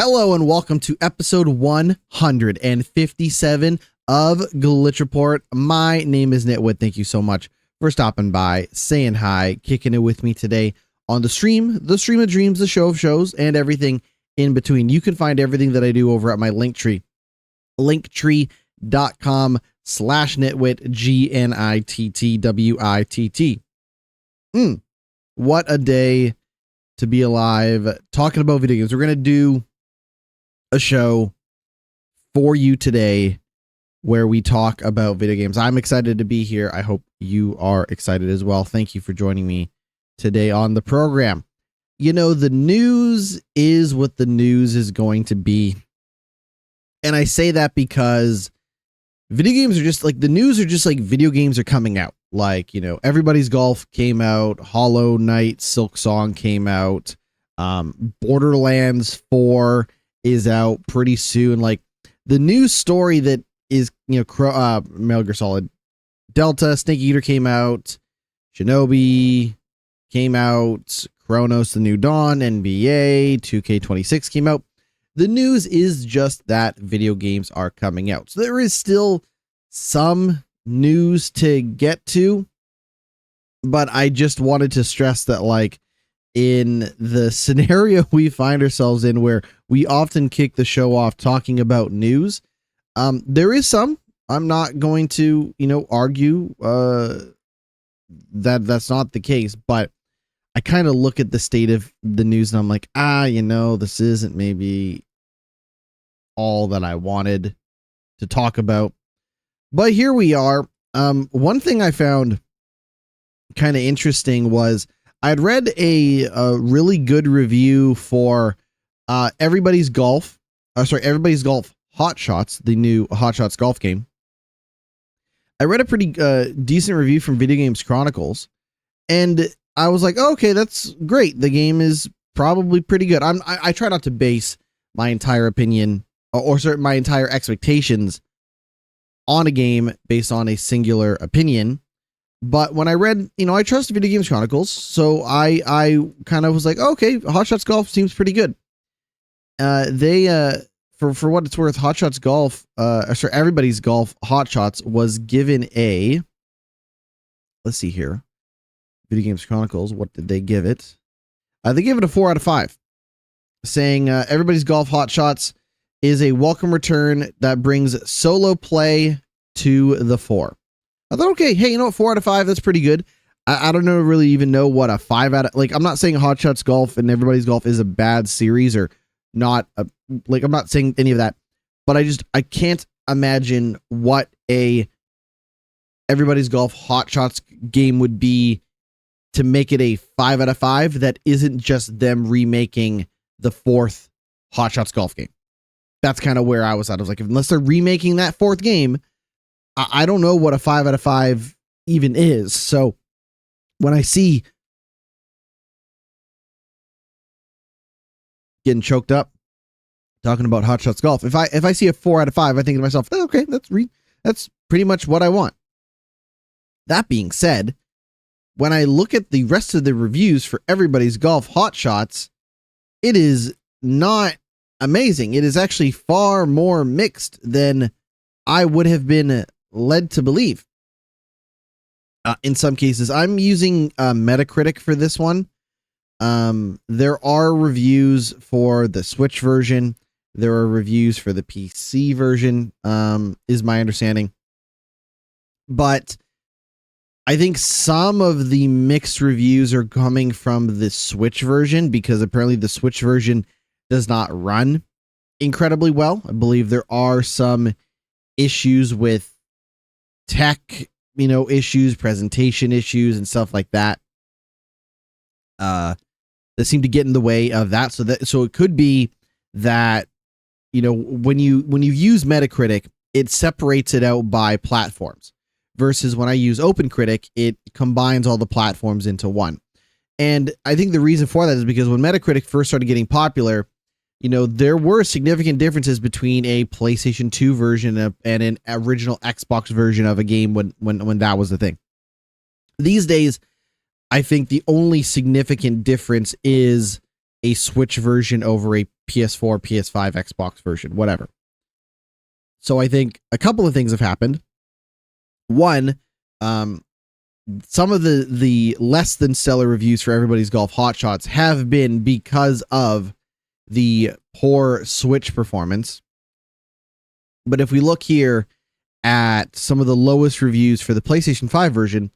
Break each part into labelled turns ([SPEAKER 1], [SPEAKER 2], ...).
[SPEAKER 1] Hello and welcome to episode 157 of Glitch Report. My name is GnittWitt. Thank you so much for stopping by, saying hi, kicking it with me today on the stream of dreams, the show of shows, and everything in between. You can find everything that I do over at my Linktree, linktree.com/GnittWitt, GnittWitt. What a day to be alive, talking about video games. We're going to do a show for you today where we talk about video games. I'm excited to be here. I hope you are excited as well. Thank you for joining me today on the program. You know, the news is what the news is going to be. And I say that because video games are just like, the news are just like video games are coming out. Like, you know, Everybody's Golf came out, Hollow Knight, Silksong came out, Borderlands 4 is out pretty soon. Like, the news story that is, you know, Metal Gear Solid Delta, Snake Eater came out, Shinobi came out, Chronos: The New Dawn, NBA 2K26 came out. The news is just that video games are coming out. So there is still some news to get to, but I just wanted to stress that, like, in the scenario we find ourselves in, where we often kick the show off talking about news, there is some. I'm not going to, you know, argue that that's not the case, but I kind of look at the state of the news and I'm like, you know, this isn't maybe all that I wanted to talk about. But here we are. One thing I found kind of interesting was I'd read a really good review for Everybody's Golf Hot Shots, the new Hot Shots golf game. I read a pretty decent review from Video Games Chronicles, and I was like, oh, okay, that's great. The game is probably pretty good. I try not to base my entire opinion or my entire expectations on a game based on a singular opinion. But when I read, you know, I trust Video Games Chronicles, so I kind of was like, okay, Hot Shots Golf seems pretty good. For what it's worth, Hot Shots Golf, Everybody's Golf Hot Shots was given a, let's see here, Video Games Chronicles, what did they give it? They gave it a 4 out of 5, saying Everybody's Golf Hot Shots is a welcome return that brings solo play to the fore. I thought, okay, hey, you know what, 4 out of 5, that's pretty good. I don't know, really even know what a 5 out of, like, I'm not saying Hot Shots Golf and Everybody's Golf is a bad series or not, like, I'm not saying any of that, but I can't imagine what a Everybody's Golf Hot Shots game would be to make it a 5 out of 5 that isn't just them remaking the 4th Hot Shots Golf game. That's kind of where I was at. I was like, unless they're remaking that 4th game, I don't know what a 5 out of 5 even is. So when I see getting choked up talking about Hot Shots Golf, if I see a 4 out of 5, I think to myself, okay, that's pretty much what I want. That being said, when I look at the rest of the reviews for Everybody's Golf Hot Shots, it is not amazing. It is actually far more mixed than I would have been led to believe. In some cases, I'm using Metacritic for this one. There are reviews for the Switch version. There are reviews for the PC version, is my understanding. But I think some of the mixed reviews are coming from the Switch version, because apparently the Switch version does not run incredibly well. I believe there are some issues with tech, you know, issues, presentation issues, and stuff like that. That seem to get in the way of that. So it could be that, you know, when you use Metacritic, it separates it out by platforms, versus when I use OpenCritic, it combines all the platforms into one. And I think the reason for that is because when Metacritic first started getting popular, you know, there were significant differences between a PlayStation 2 version and an original Xbox version of a game when that was the thing. These days, I think the only significant difference is a Switch version over a PS4, PS5, Xbox version, whatever. So I think a couple of things have happened. One, some of the less than stellar reviews for Everybody's Golf Hot Shots have been because of the poor Switch performance. But if we look here at some of the lowest reviews for the PlayStation 5 version,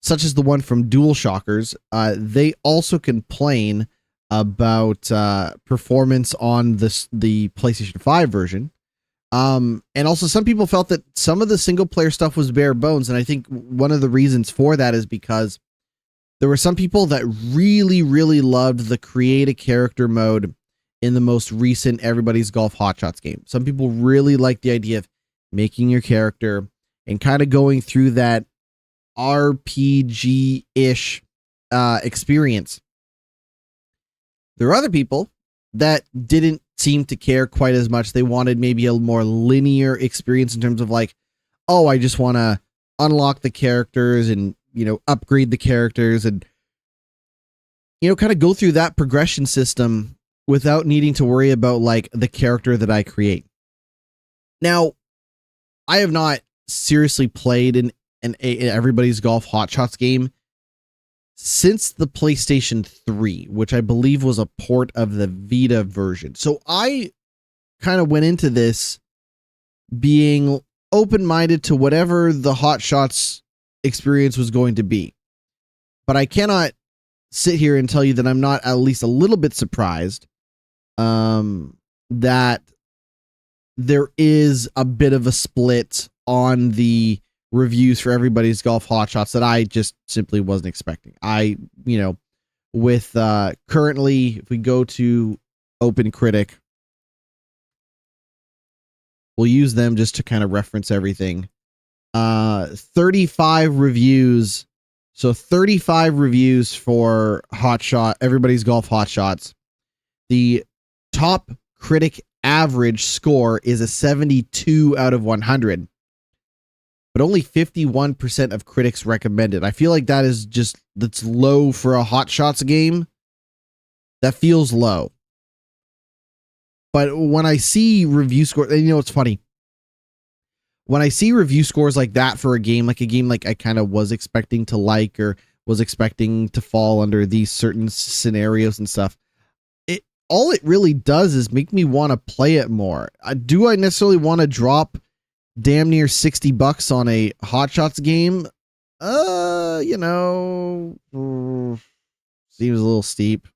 [SPEAKER 1] such as the one from DualShockers, they also complain about performance on the PlayStation 5 version. And also some people felt that some of the single player stuff was bare bones. And I think one of the reasons for that is because there were some people that really, really loved the create a character mode in the most recent Everybody's Golf Hot Shots game. Some people really liked the idea of making your character and kind of going through that RPG-ish experience. There are other people that didn't seem to care quite as much. They wanted maybe a more linear experience in terms of like, oh, I just want to unlock the characters and, upgrade the characters and, kind of go through that progression system without needing to worry about like the character that I create. Now, I have not seriously played in Everybody's Golf Hot Shots game since the PlayStation 3, which I believe was a port of the Vita version. So I kind of went into this being open-minded to whatever the Hot Shots experience was going to be. But I cannot sit here and tell you that I'm not at least a little bit surprised that there is a bit of a split on the reviews for Everybody's Golf Hot Shots that I just simply wasn't expecting. With currently, if we go to OpenCritic, we'll use them just to kind of reference everything. 35 reviews. So 35 reviews for Everybody's Golf Hot Shots. The top critic average score is a 72 out of 100. But only 51% of critics recommend it. I feel like that's low for a Hot Shots game. That feels low. But when I see review scores, and it's funny. When I see review scores like that for a game like I kind of was expecting to like or was expecting to fall under these certain scenarios and stuff, all it really does is make me want to play it more. Do I necessarily want to drop damn near $60 on a Hot Shots game? Seems a little steep.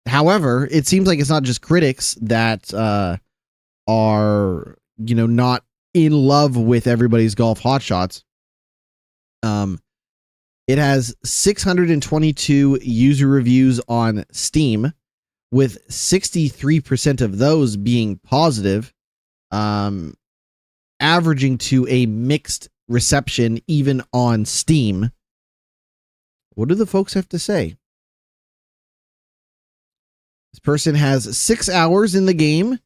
[SPEAKER 1] However, it seems like it's not just critics that are not in love with Everybody's Golf Hot Shots. It has 622 user reviews on Steam, with 63% of those being positive, averaging to a mixed reception even on Steam. What do the folks have to say? This person has 6 hours in the game,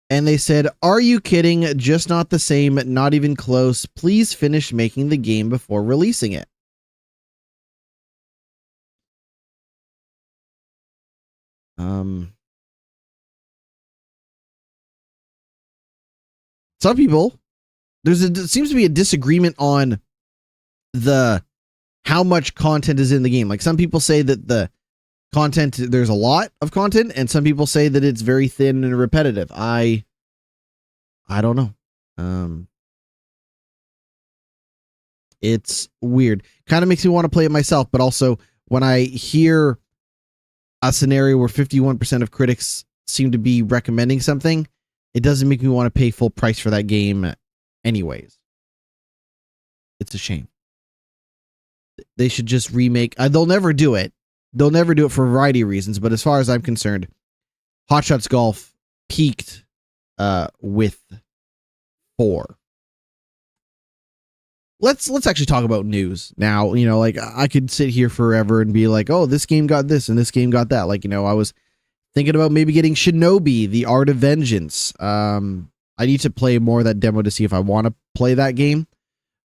[SPEAKER 1] and they said, "Are you kidding? Just not the same, not even close. Please finish making the game before releasing it." Some people, there seems to be a disagreement on how much content is in the game. Like some people say that the content, there's a lot of content, and some people say that it's very thin and repetitive. I don't know. It's weird. Kind of makes me want to play it myself, but also when I hear a scenario where 51% of critics seem to be recommending something, it doesn't make me want to pay full price for that game anyways. It's a shame. They should just remake. They'll never do it. They'll never do it for a variety of reasons, but as far as I'm concerned, Hot Shots Golf peaked with 4. Let's actually talk about news now. Like I could sit here forever and be like, oh, this game got this and this game got that. Like, I was thinking about maybe getting Shinobi, The Art of Vengeance. I need to play more of that demo to see if I want to play that game.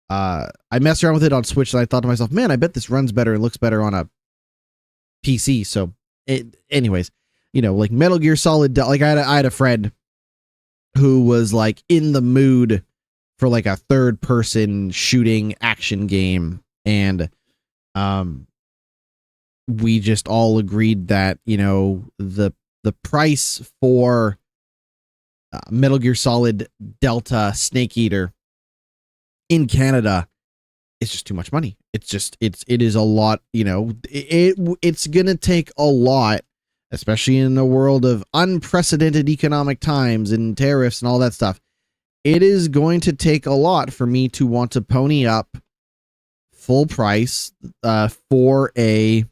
[SPEAKER 1] I messed around with it on Switch and I thought to myself, man, I bet this runs better and looks better on a PC. So anyways, like Metal Gear Solid, like I had a friend who was like in the mood for like a third person shooting action game, and we just all agreed that the price for Metal Gear Solid Delta Snake Eater in Canada is just too much money. It is a lot. It's gonna take a lot, especially in the world of unprecedented economic times and tariffs and all that stuff. It is going to take a lot for me to want to pony up full price for a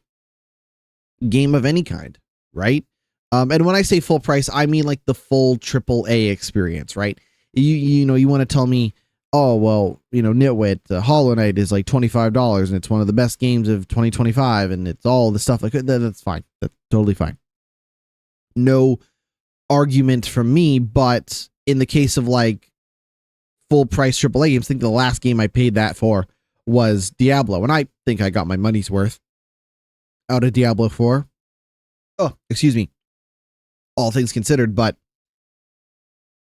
[SPEAKER 1] game of any kind, right? And when I say full price, I mean like the full AAA experience, right? You want to tell me, oh, well, GnittWitt, Hollow Knight is like $25 and it's one of the best games of 2025 and it's all the stuff like that. That's fine. That's totally fine. No argument from me, but in the case of like full price AAA games, I think the last game I paid that for was Diablo, and I think I got my money's worth out of Diablo 4. Oh, excuse me. All things considered, but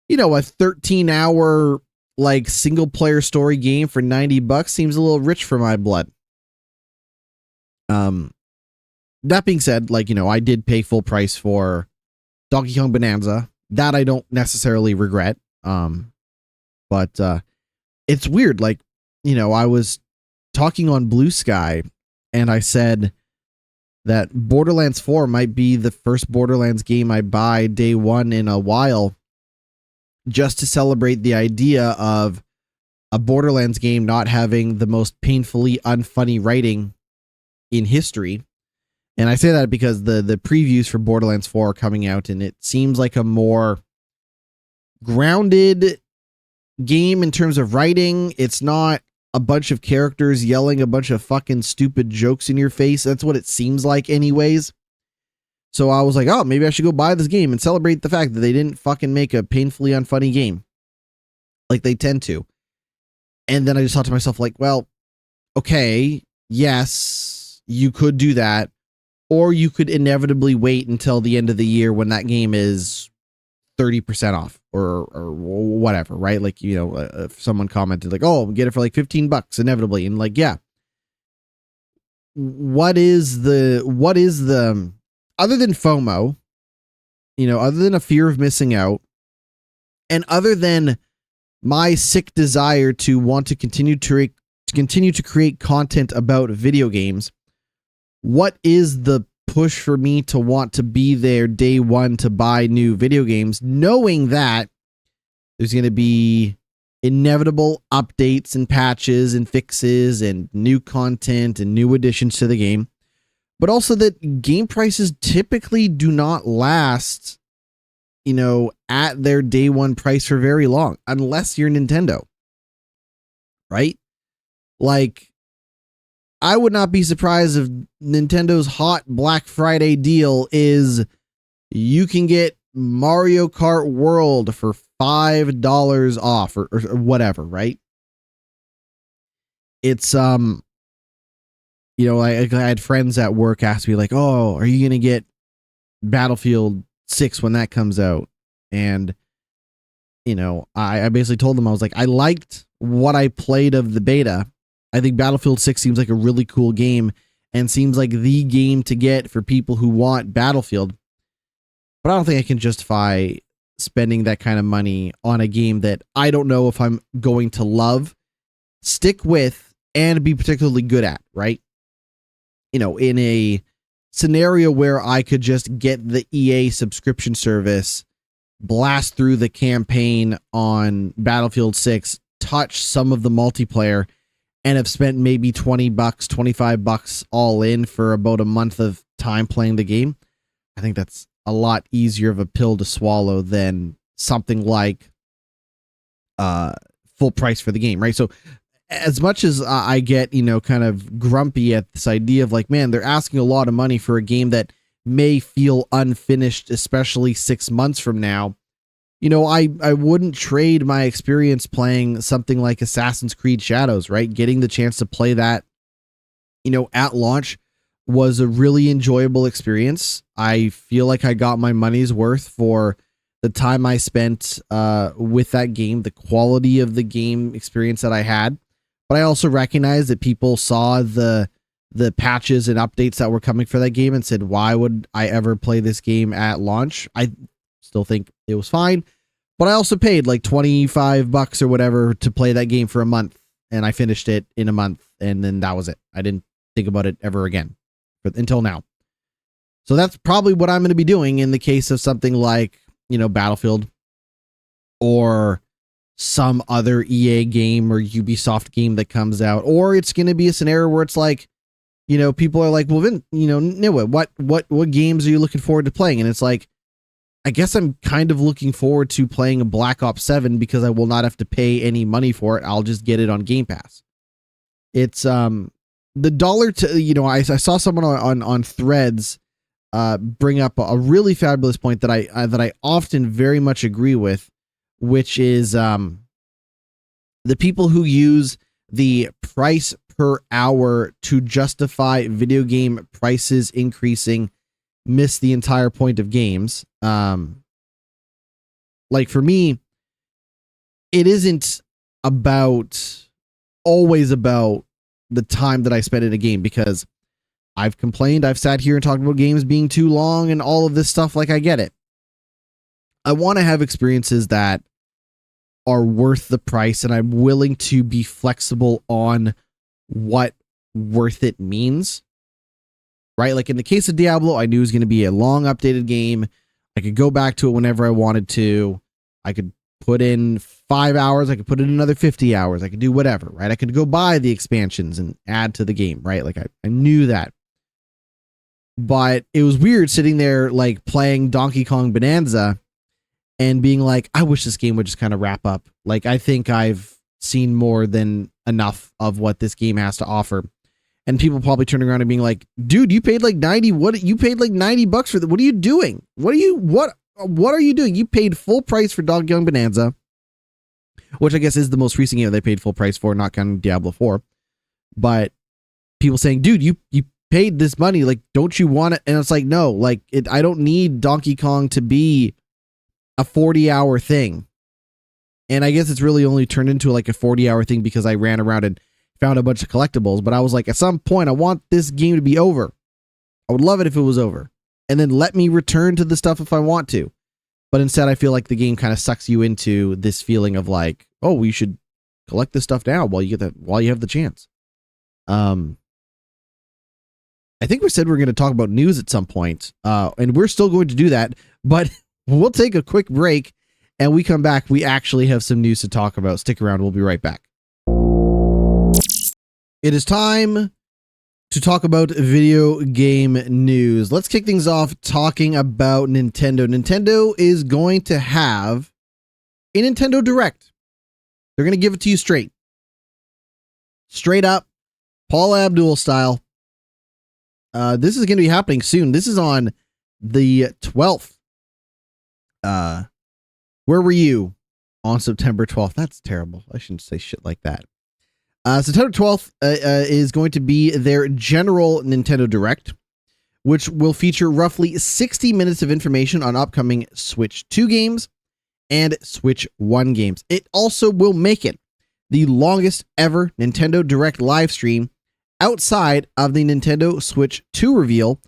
[SPEAKER 1] a 13-hour like single player story game for $90 seems a little rich for my blood. That being said, like, I did pay full price for Donkey Kong Bonanza. That I don't necessarily regret. But it's weird. Like, I was talking on Blue Sky and I said that Borderlands 4 might be the first Borderlands game I buy day one in a while, just to celebrate the idea of a Borderlands game not having the most painfully unfunny writing in history. And I say that because the previews for Borderlands 4 are coming out, and it seems like a more grounded game in terms of writing. It's not a bunch of characters yelling a bunch of fucking stupid jokes in your face. That's what it seems like anyways. So I was like, oh, maybe I should go buy this game and celebrate the fact that they didn't fucking make a painfully unfunny game like they tend to. And then I just thought to myself, like, well, okay, yes, you could do that, or you could inevitably wait until the end of the year when that game is 30% off or whatever, right? Like, if someone commented like, oh, get it for like $15 inevitably. And like, yeah, what is the, other than FOMO, other than a fear of missing out, and other than my sick desire to want to continue to create content about video games, what is the push for me to want to be there day one to buy new video games, knowing that there's going to be inevitable updates and patches and fixes and new content and new additions to the game, but also that game prices typically do not last, at their day one price for very long, unless you're Nintendo, right? Like, I would not be surprised if Nintendo's hot Black Friday deal is you can get Mario Kart World for $5 off or whatever, right? It's, I had friends at work ask me like, oh, are you going to get Battlefield 6 when that comes out? And, I basically told them, I was like, I liked what I played of the beta. I think Battlefield 6 seems like a really cool game and seems like the game to get for people who want Battlefield. But I don't think I can justify spending that kind of money on a game that I don't know if I'm going to love, stick with, and be particularly good at, right? In a scenario where I could just get the EA subscription service, blast through the campaign on Battlefield 6, touch some of the multiplayer, and have spent maybe $20, $25 all in for about a month of time playing the game, I think that's a lot easier of a pill to swallow than something like full price for the game, right? So as much as I get, kind of grumpy at this idea of like, man, they're asking a lot of money for a game that may feel unfinished, especially 6 months from now. I wouldn't trade my experience playing something like Assassin's Creed Shadows, right? Getting the chance to play that, at launch was a really enjoyable experience. I feel like I got my money's worth for the time I spent with that game, the quality of the game experience that I had. But I also recognize that people saw the patches and updates that were coming for that game and said, why would I ever play this game at launch? I still think it was fine, but I also paid like $25 or whatever to play that game for a month, and I finished it in a month, and then that was it. I didn't think about it ever again until now. So that's probably what I'm going to be doing in the case of something like, Battlefield or some other EA game or Ubisoft game that comes out. Or it's going to be a scenario where it's like, people are like, well, Vin, GnittWitt, what games are you looking forward to playing? And it's like, I guess I'm kind of looking forward to playing a Black Ops 7 because I will not have to pay any money for it. I'll just get it on Game Pass. It's the dollar to, I saw someone on Threads bring up a really fabulous point that I often very much agree with, which is the people who use the price per hour to justify video game prices increasing miss the entire point of games. Like for me, it isn't always about the time that I spend in a game, because I've complained, I've sat here and talked about games being too long and all of this stuff. Like, I get it. I want to have experiences that are worth the price, and I'm willing to be flexible on what worth it means. Right? Like in the case of Diablo, I knew it was going to be a long updated game. I could go back to it whenever I wanted to. I could put in 5 hours. I could put in another 50 hours. I could do whatever, right? I could go buy the expansions and add to the game, right? Like I knew that. But it was weird sitting there like playing Donkey Kong Bonanza and being like, I wish this game would just kind of wrap up. Like, I think I've seen more than enough of what this game has to offer. And people probably turning around and being like, dude, you paid like 90. What? You paid like $90 for that. What are you doing? What are you doing? You paid full price for Donkey Kong Bonanza, which I guess is the most recent game they paid full price for, not counting Diablo 4. But people saying, dude, you paid this money. Like, don't you want it? And it's like, no, like I don't need Donkey Kong to be a 40-hour thing. And I guess it's really only turned into like a 40-hour thing because I ran around and found a bunch of collectibles. But I was like, at some point, I want this game to be over. I would love it if it was over. And then let me return to the stuff if I want to. But instead, I feel like the game kind of sucks you into this feeling of like, oh, we should collect this stuff now while you have the chance. I think we said we're going to talk about news at some point, and we're still going to do that, but we'll take a quick break, and we come back. We actually have some news to talk about. Stick around. We'll be right back. It is time to talk about video game news. Let's kick things off talking about Nintendo. Nintendo is going to have a Nintendo Direct. They're going to give it to you straight up, Paula Abdul style. This is going to be happening soon. This is on the 12th. Where were you on September 12th? That's terrible. I shouldn't say shit like that. September 12th is going to be their general Nintendo Direct, which will feature roughly 60 minutes of information on upcoming Switch 2 games and Switch 1 games. It also will make it the longest ever Nintendo Direct live stream outside of the Nintendo Switch 2 reveal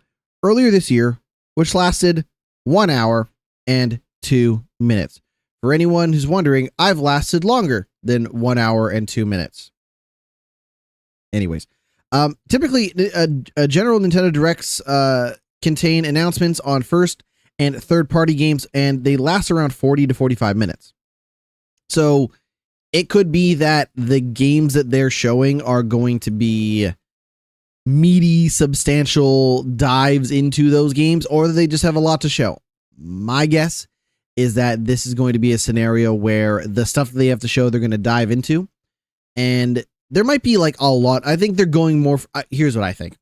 [SPEAKER 1] earlier this year, which lasted 1 hour and 2 minutes. For anyone who's wondering, I've lasted longer than 1 hour and 2 minutes. Anyways, typically a general Nintendo Directs contain announcements on first and third party games, and they last around 40 to 45 minutes. So it could be that the games that they're showing are going to be meaty, substantial dives into those games, or they just have a lot to show. My guess is that this is going to be a scenario where the stuff that they have to show, they're going to dive into, and there might be like a lot. I think they're going more. Here's what I think.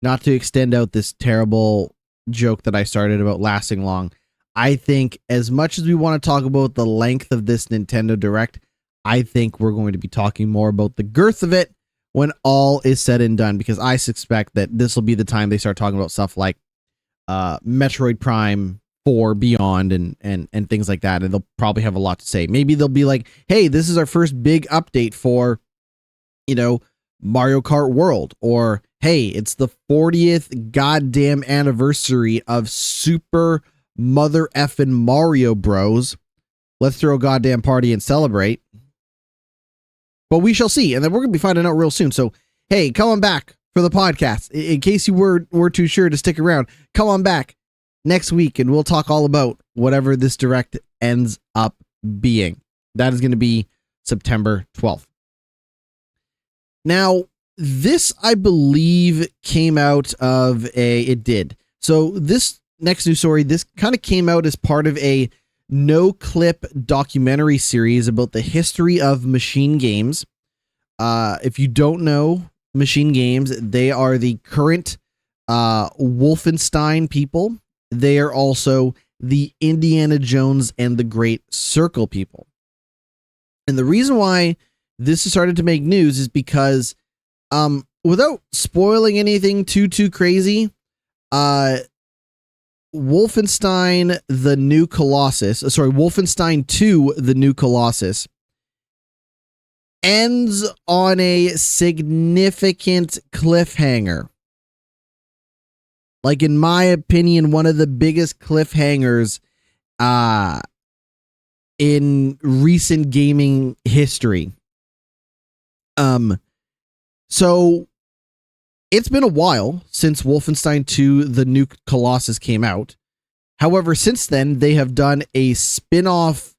[SPEAKER 1] Not to extend out this terrible joke that I started about lasting long. I think as much as we want to talk about the length of this Nintendo Direct, I think we're going to be talking more about the girth of it when all is said and done, because I suspect that this will be the time they start talking about stuff like Metroid Prime 4 Beyond and things like that, and they'll probably have a lot to say. Maybe they'll be like, hey, this is our first big update for, Mario Kart World, or hey, it's the 40th goddamn anniversary of Super Mother Effin' Mario Bros. Let's throw a goddamn party and celebrate. But we shall see, and then we're going to be finding out real soon. So, hey, come on back for the podcast. In case you were too sure to stick around, come on back next week, and we'll talk all about whatever this direct ends up being. That is going to be September 12th. Now, this, I believe, came out of it did. So this next news story, this kind of came out as part of a no-clip documentary series about the history of machine games. If you don't know Machine Games, they are the current Wolfenstein people. They are also the Indiana Jones and the Great Circle people. And the reason why this has started to make news is because, without spoiling anything too crazy, Wolfenstein the New Colossus, Wolfenstein 2 the New Colossus ends on a significant cliffhanger. Like, in my opinion, one of the biggest cliffhangers in recent gaming history. So it's been a while since Wolfenstein 2 the New Colossus came out. However, since then, they have done a spin-off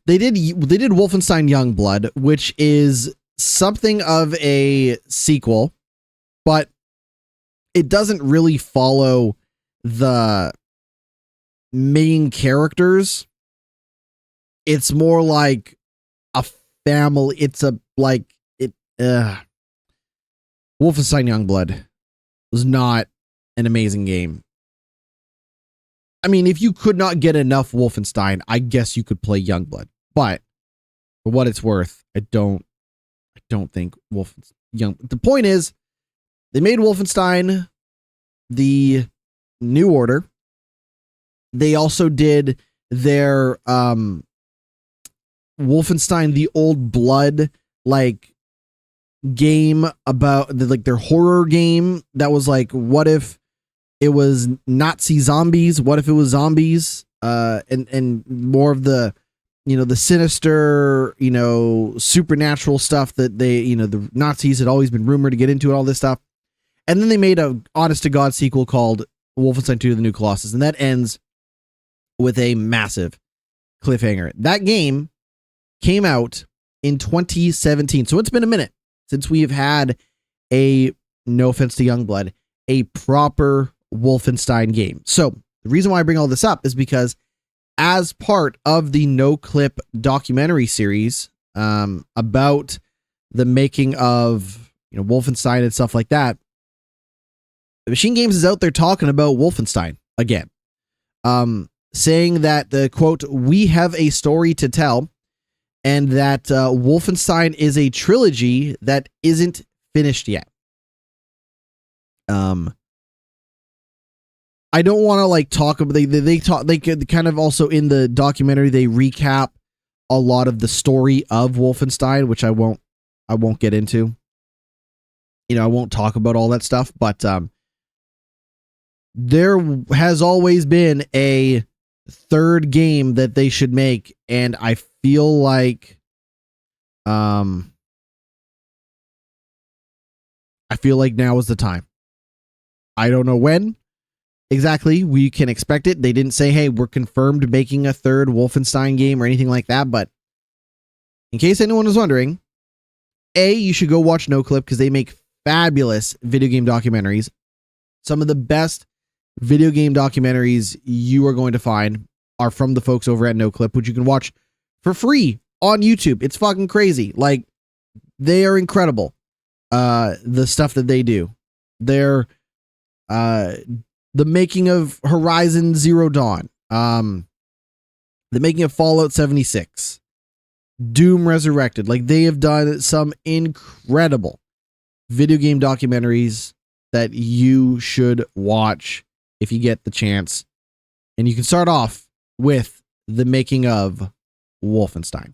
[SPEAKER 1] they did Wolfenstein Youngblood, which is something of a sequel, but it doesn't really follow the main characters. It's more like a family. It's Wolfenstein Youngblood was not an amazing game. I mean, if you could not get enough Wolfenstein, I guess you could play Youngblood. But for what it's worth, I don't think the point is, they made Wolfenstein the New Order. They also did their Wolfenstein the Old Blood game about their horror game that was like, what if it was Nazi zombies? What if it was zombies? And more of the the sinister, supernatural stuff that they, the Nazis had always been rumored to get into, and all this stuff. And then they made a honest to God sequel called Wolfenstein 2 the New Colossus, and that ends with a massive cliffhanger. That game came out in 2017. So it's been a minute since we have had no offense to Youngblood, a proper Wolfenstein game. So the reason why I bring all this up is because as part of the no clip documentary series about the making of Wolfenstein and stuff like that, Machine Games is out there talking about Wolfenstein again, saying that the quote, "We have a story to tell," and that Wolfenstein is a trilogy that isn't finished yet. I don't want to talk about they kind of also in the documentary they recap a lot of the story of Wolfenstein, which I won't get into. I won't talk about all that stuff, but there has always been a third game that they should make, and I feel like now is the time. I don't know when exactly we can expect it. They didn't say, hey, we're confirmed making a third Wolfenstein game or anything like that, but in case anyone was wondering, you should go watch NoClip because they make fabulous video game documentaries. Some of the best video game documentaries you are going to find are from the folks over at NoClip, which you can watch for free on YouTube. It's fucking crazy. They are incredible. The stuff that they do. They're the making of Horizon Zero Dawn, the making of Fallout 76, Doom Resurrected. Like, they have done some incredible video game documentaries that you should watch if you get the chance. And you can start off with the making of Wolfenstein.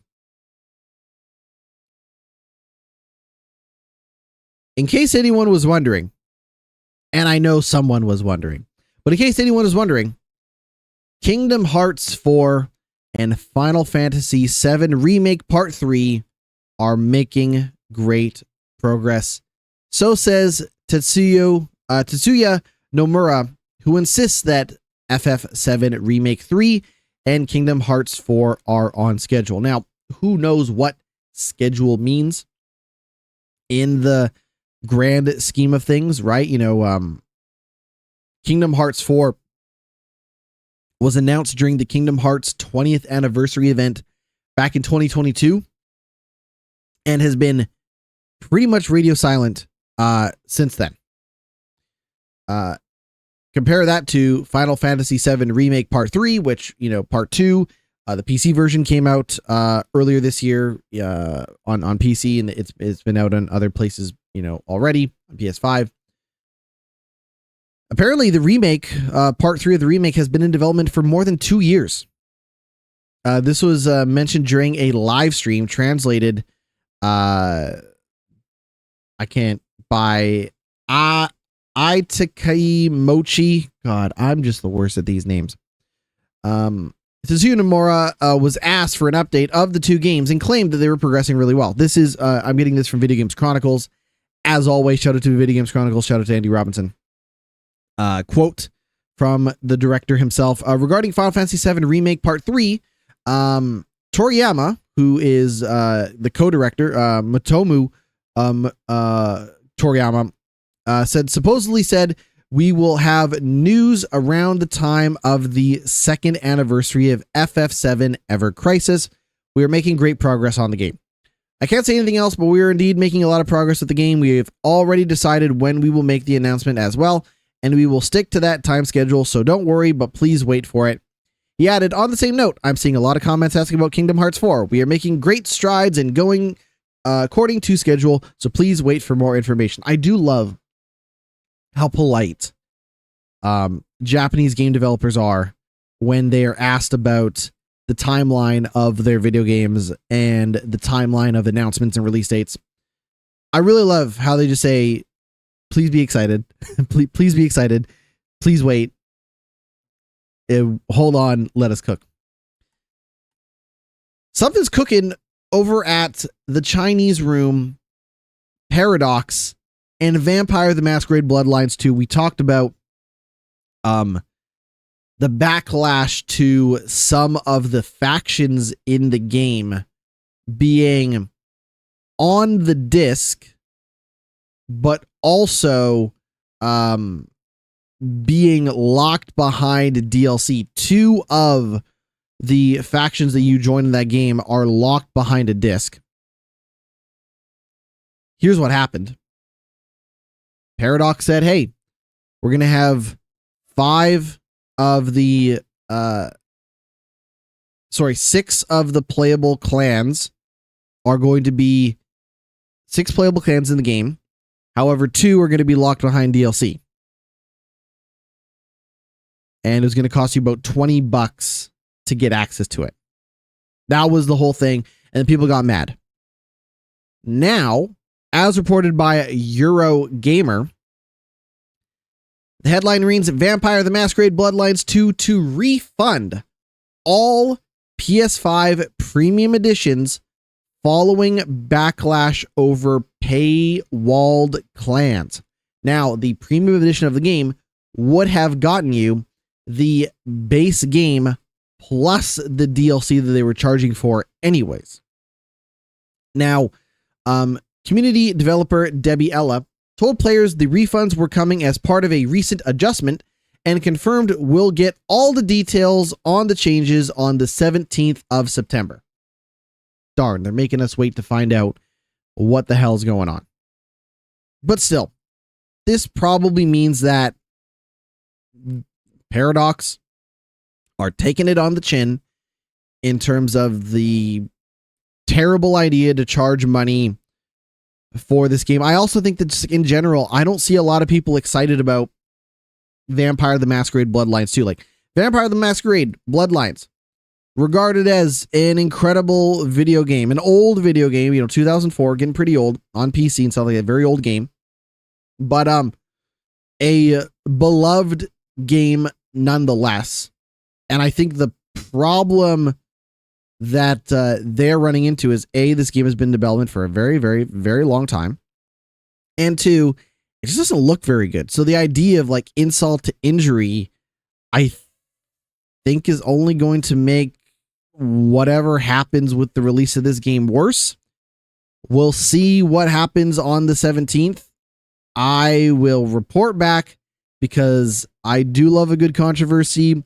[SPEAKER 1] In case anyone was wondering, and I know someone was wondering, but in case anyone is wondering, Kingdom Hearts 4 and Final Fantasy VII Remake Part 3 are making great progress. So says Tetsuya Nomura, who insists that FF7 Remake 3 and Kingdom Hearts 4 are on schedule. Now, who knows what schedule means in the grand scheme of things, right? You know, Kingdom Hearts 4 was announced during the Kingdom Hearts 20th anniversary event back in 2022 and has been pretty much radio silent since then. Compare that to Final Fantasy VII Remake Part 3, which, you know, Part 2, the PC version came out earlier this year on PC, and it's been out on other places, you know, already on PS5. Apparently, the remake, Part 3 of the remake, has been in development for more than 2 years. This was mentioned during a live stream translated by Itakai Mochi. God, I'm just the worst at these names. Tetsuya Nomura was asked for an update of the two games and claimed that they were progressing really well. This is, I'm getting this from Video Games Chronicles. As always, shout out to Video Games Chronicles, shout out to Andy Robinson. Quote from the director himself regarding Final Fantasy VII Remake Part 3. Toriyama, who is the co-director, Motomu Toriyama, supposedly said, "We will have news around the time of the second anniversary of FF7 Ever Crisis. We are making great progress on the game. I can't say anything else, but we are indeed making a lot of progress with the game. We have already decided when we will make the announcement as well, and we will stick to that time schedule, so don't worry, but please wait for it." He added, "On the same note, I'm seeing a lot of comments asking about Kingdom Hearts 4. We are making great strides and going according to schedule, so please wait for more information." I do love how polite Japanese game developers are when they are asked about the timeline of their video games and the timeline of announcements and release dates. I really love how they just say, please be excited. please be excited. Please wait. Hold on. Let us cook. Something's cooking over at the Chinese Room, Paradox, and Vampire the Masquerade Bloodlines 2. We talked about the backlash to some of the factions in the game being on the disc, but also being locked behind DLC. Two of the factions that you join in that game are locked behind a disc. Here's what happened. Paradox said, hey, we're going to have 6 of the playable clans are going to be 6 playable clans in the game. However, 2 are going to be locked behind DLC. And it was going to cost you about $20 to get access to it. That was the whole thing. And people got mad. Now, as reported by Eurogamer, the headline reads, Vampire the Masquerade Bloodlines 2 to refund all PS5 premium editions following backlash over paywalled clans. Now, the premium edition of the game would have gotten you the base game plus the DLC that they were charging for anyways. Now, community developer Debbie Ella told players the refunds were coming as part of a recent adjustment and confirmed we'll get all the details on the changes on the 17th of September. Darn, they're making us wait to find out what the hell's going on. But still, this probably means that Paradox are taking it on the chin in terms of the terrible idea to charge money for this game. I also think that just in general, I don't see a lot of people excited about Vampire the Masquerade Bloodlines 2. Like, Vampire the Masquerade Bloodlines, regarded as an incredible video game, an old video game, 2004, getting pretty old on PC and stuff like that, very old game. But a beloved game nonetheless. And I think the problem that they're running into is, A, this game has been in development for a very, very, very long time. And 2, it just doesn't look very good. So the idea of like insult to injury, I think is only going to make whatever happens with the release of this game worse. We'll see what happens on the 17th. I will report back because I do love a good controversy,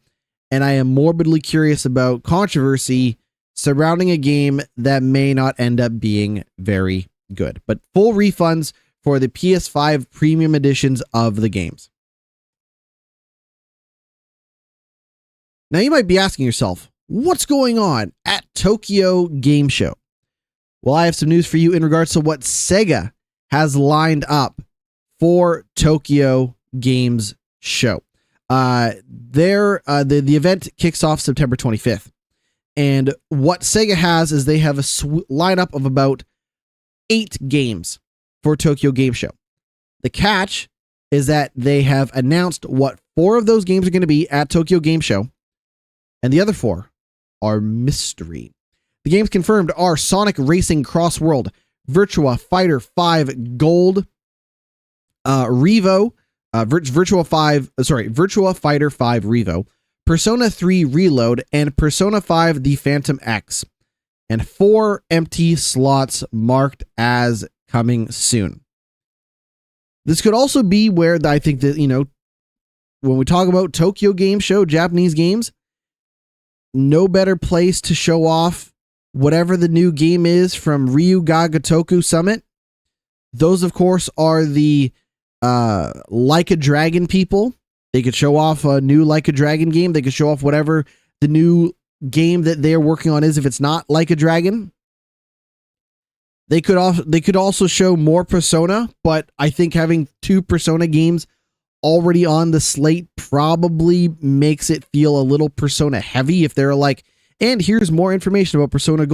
[SPEAKER 1] and I am morbidly curious about controversy surrounding a game that may not end up being very good. But full refunds for the PS5 premium editions of the games. Now you might be asking yourself, what's going on at Tokyo Game Show? Well, I have some news for you in regards to what Sega has lined up for Tokyo Games Show. The event kicks off September 25th. And what Sega has is they have a lineup of about 8 games for Tokyo Game Show. The catch is that they have announced what 4 of those games are going to be at Tokyo Game Show, and the other 4 are mystery. The games confirmed are Sonic Racing Cross World, Virtua Fighter 5 Gold, Revo, Virtua Fighter 5 Revo, Persona 3 Reload, and Persona 5 The Phantom X, and 4 empty slots marked as coming soon. This could also be where I think that, when we talk about Tokyo Game Show, Japanese games, no better place to show off whatever the new game is from Ryu ga Gotoku Summit. Those, of course, are the Like a Dragon people. They could show off a new Like a Dragon game. They could show off whatever the new game that they're working on is if it's not Like a Dragon. They could also show more Persona, but I think having 2 Persona games already on the slate probably makes it feel a little Persona heavy if they're like, and here's more information about Persona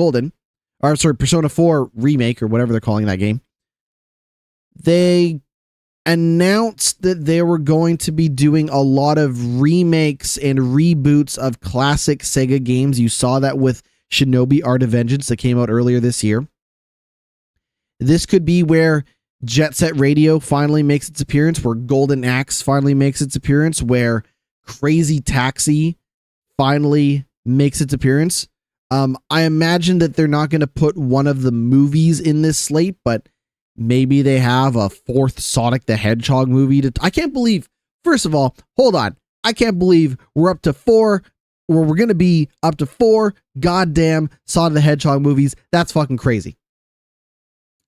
[SPEAKER 1] Persona 4 Remake or whatever they're calling that game. They announced that they were going to be doing a lot of remakes and reboots of classic Sega games. You saw that with Shinobi Art of Vengeance that came out earlier this year. This could be where Jet Set Radio finally makes its appearance, where Golden Axe finally makes its appearance, where Crazy Taxi finally makes its appearance. I imagine that they're not going to put one of the movies in this slate, but maybe they have a 4th Sonic the Hedgehog movie. I can't believe, first of all, hold on. I can't believe we're up to 4, or we're going to be up to 4 goddamn Sonic the Hedgehog movies. That's fucking crazy.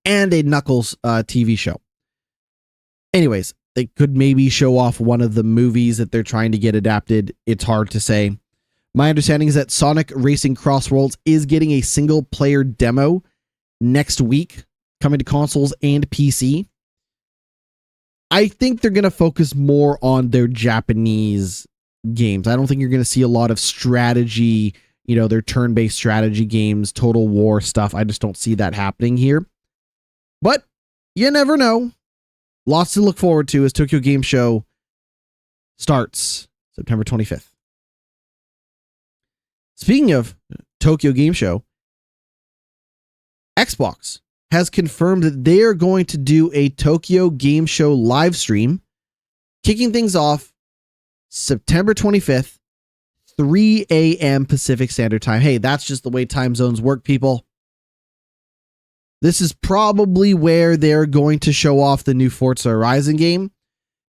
[SPEAKER 1] And a Knuckles TV show. Anyways, they could maybe show off one of the movies that they're trying to get adapted. It's hard to say. My understanding is that Sonic Racing Cross Worlds is getting a single player demo next week, coming to consoles and PC. I think they're going to focus more on their Japanese games. I don't think you're going to see a lot of strategy, their turn-based strategy games, Total War stuff. I just don't see that happening here. But you never know. Lots to look forward to as Tokyo Game Show starts September 25th. Speaking of Tokyo Game Show, Xbox has confirmed that they are going to do a Tokyo Game Show live stream, kicking things off September 25th, 3 a.m. Pacific Standard Time. Hey, that's just the way time zones work, people. This is probably where they're going to show off the new Forza Horizon game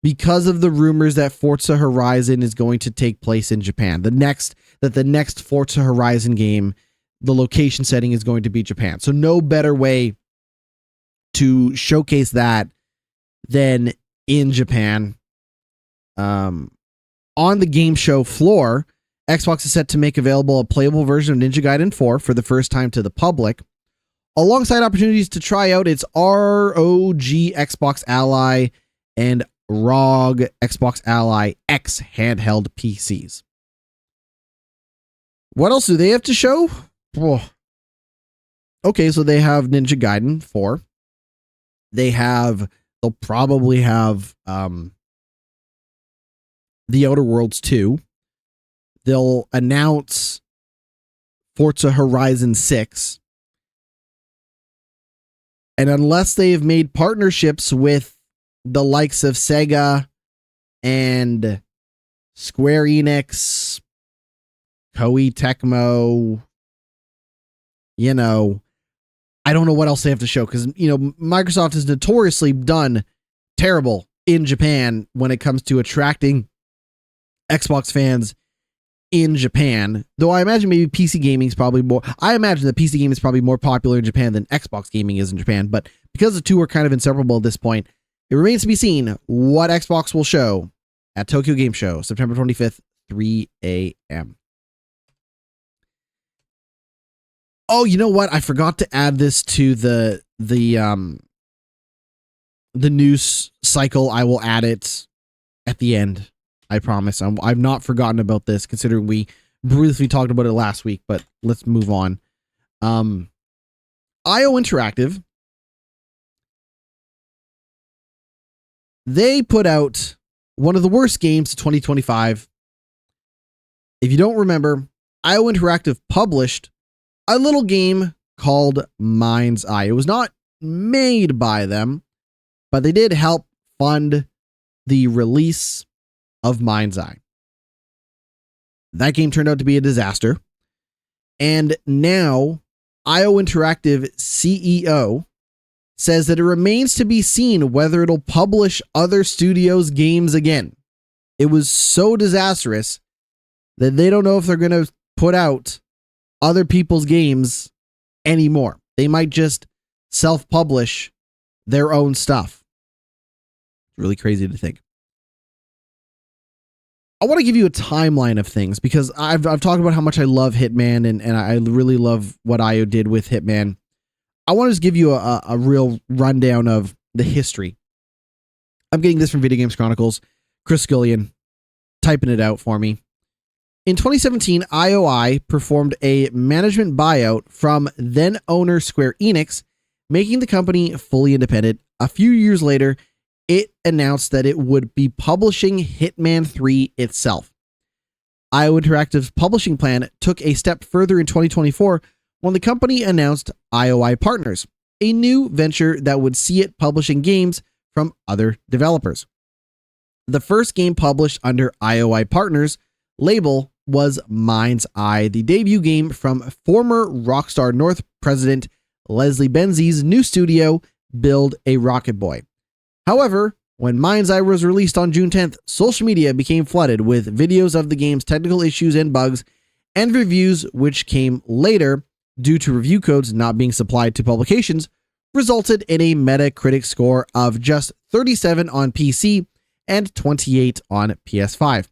[SPEAKER 1] because of the rumors that Forza Horizon is going to take place in Japan. The next Forza Horizon game, the location setting is going to be Japan. So no better way to showcase that than in Japan. On the game show floor, Xbox is set to make available a playable version of Ninja Gaiden 4 for the first time to the public alongside opportunities to try out its ROG Xbox Ally and ROG Xbox Ally X handheld PCs. What else do they have to show? Oh. Okay, so they have Ninja Gaiden 4. They'll probably have The Outer Worlds 2. They'll announce Forza Horizon 6. And unless they've made partnerships with the likes of Sega and Square Enix, Koei Tecmo, I don't know what else they have to show, because, Microsoft has notoriously done terrible in Japan when it comes to attracting Xbox fans in Japan. Though I imagine maybe PC gaming is probably more. I imagine that PC gaming is probably more popular in Japan than Xbox gaming is in Japan. But because the two are kind of inseparable at this point, it remains to be seen what Xbox will show at Tokyo Game Show, September 25th, 3 a.m. Oh, you know what? I forgot to add this to the news cycle. I will add it at the end. I promise. I've not forgotten about this, considering we briefly talked about it last week, but let's move on. IO Interactive, they put out one of the worst games of 2025. If you don't remember, IO Interactive published a little game called Mind's Eye. It was not made by them, but they did help fund the release of Mind's Eye. That game turned out to be a disaster. And now IO Interactive CEO says that it remains to be seen whether it'll publish other studios' games again. It was so disastrous that they don't know if they're going to put out other people's games anymore. They might just self-publish their own stuff. It's really crazy to think. I want to give you a timeline of things, because I've talked about how much I love Hitman and I really love what IO did with Hitman. I want to just give you a real rundown of the history. I'm getting this from Video Games Chronicles. Chris Scullion typing it out for me. In 2017, IOI performed a management buyout from then owner Square Enix, making the company fully independent. A few years later, it announced that it would be publishing Hitman 3 itself. IO Interactive's publishing plan took a step further in 2024 when the company announced IOI Partners, a new venture that would see it publishing games from other developers. The first game published under IOI Partners label was Mind's Eye, the debut game from former Rockstar North president Leslie Benzie's new studio, Build a Rocket Boy. However, when Mind's Eye was released on June 10th, social media became flooded with videos of the game's technical issues and bugs, and reviews which came later due to review codes not being supplied to publications, resulted in a Metacritic score of just 37 on PC and 28 on PS5.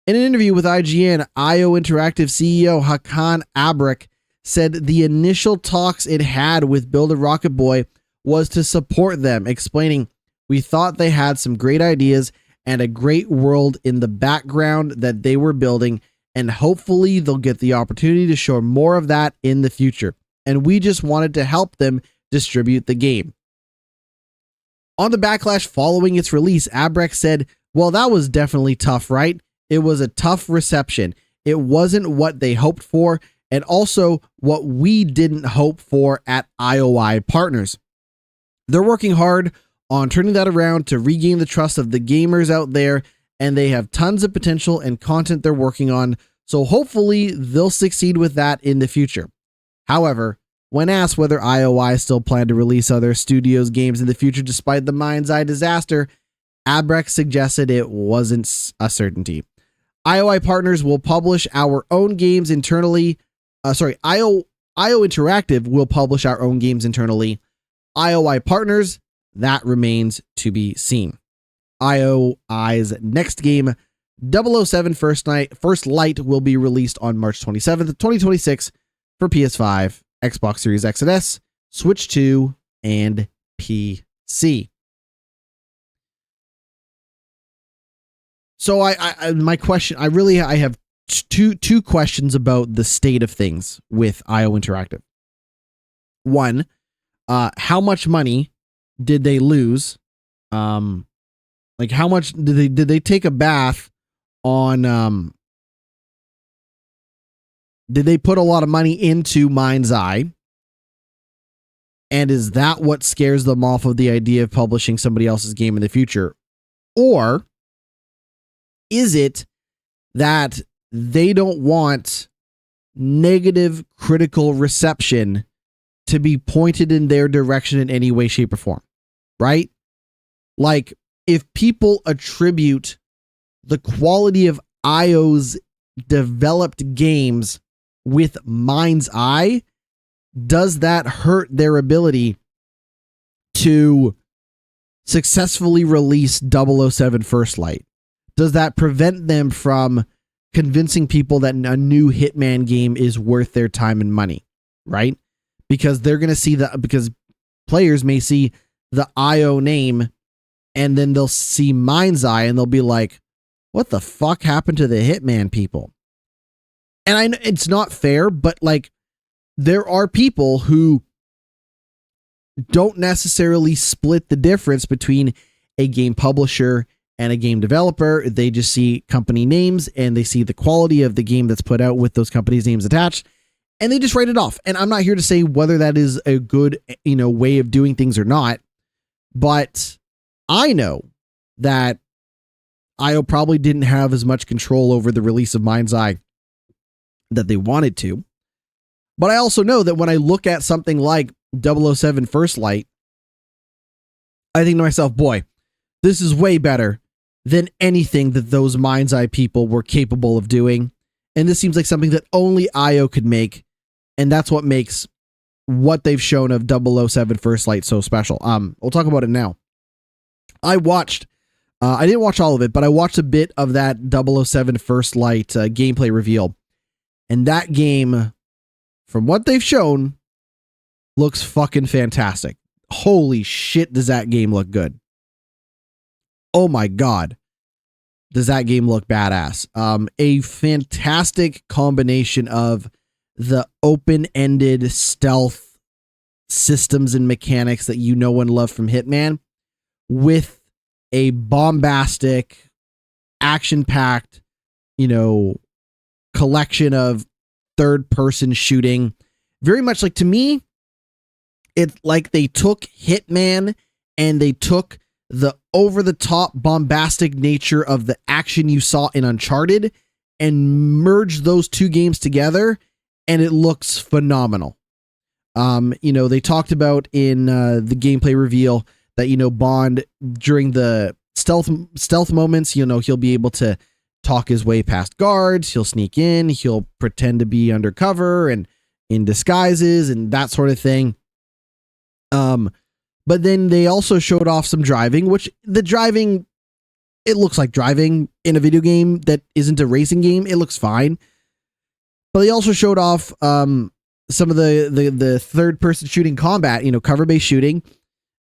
[SPEAKER 1] In an interview with IGN, IO Interactive CEO Hakan Abrek said the initial talks it had with Build a Rocket Boy was to support them, explaining, "We thought they had some great ideas and a great world in the background that they were building, and hopefully they'll get the opportunity to show more of that in the future. And we just wanted to help them distribute the game." On the Backlash following its release, Abrek said, "Well, that was definitely tough, right? It was a tough reception. It wasn't what they hoped for, and also what we didn't hope for at IOI Partners. They're working hard on turning that around to regain the trust of the gamers out there, and they have tons of potential and content they're working on, so hopefully they'll succeed with that in the future." However, when asked whether IOI still plan to release other studios' games in the future despite the Mind's Eye disaster, Abrek suggested it wasn't a certainty. IOI Partners will publish our own games internally. IO Interactive will publish our own games internally. IOI Partners, that remains to be seen. IOI's next game, 007 First Light, will be released on March 27th, 2026 for PS5, Xbox Series X and S, Switch 2, and PC. So my question, I have two questions about the state of things with IO Interactive. One, how much money did they lose? Like how much did they take a bath on? Did they put a lot of money into Mind's Eye? And is that what scares them off of the idea of publishing somebody else's game in the future? Or is it that they don't want negative critical reception to be pointed in their direction in any way, shape, or form? Right? Like, if people attribute the quality of IO's developed games with Mind's Eye, does that hurt their ability to successfully release 007 First Light? Does that prevent them from convincing people that a new Hitman game is worth their time and money? Right? Because they're going to see because players may see the IO name and then they'll see Mind's Eye and they'll be like, what the fuck happened to the Hitman people? And I know it's not fair, but like, there are people who don't necessarily split the difference between a game publisher and a game developer. They just see company names and they see the quality of the game that's put out with those companies' names attached, and they just write it off. And I'm not here to say whether that is a good, way of doing things or not, but I know that IO probably didn't have as much control over the release of Mind's Eye that they wanted to. But I also know that when I look at something like 007 First Light, I think to myself, boy, this is way better than anything that those Mind's Eye people were capable of doing. And this seems like something that only IO could make. And that's what makes what they've shown of 007 First Light so special. We'll talk about it now. I watched, I didn't watch all of it, but I watched a bit of that 007 First Light gameplay reveal. And that game, from what they've shown, looks fucking fantastic. Holy shit, does that game look good. Oh my God. Does that game look badass? A fantastic combination of the open-ended stealth systems and mechanics that you know and love from Hitman with a bombastic, action-packed, collection of third-person shooting. Very much like, to me, it's like they took Hitman and they took the over-the-top bombastic nature of the action you saw in Uncharted and merged those two games together, and it looks phenomenal. They talked about in the gameplay reveal that, Bond, during the stealth moments, he'll be able to talk his way past guards, he'll sneak in, he'll pretend to be undercover and in disguises and that sort of thing. But then they also showed off some driving, which the driving, it looks like driving in a video game that isn't a racing game. It looks fine. But they also showed off some of the third person shooting combat, cover-based shooting.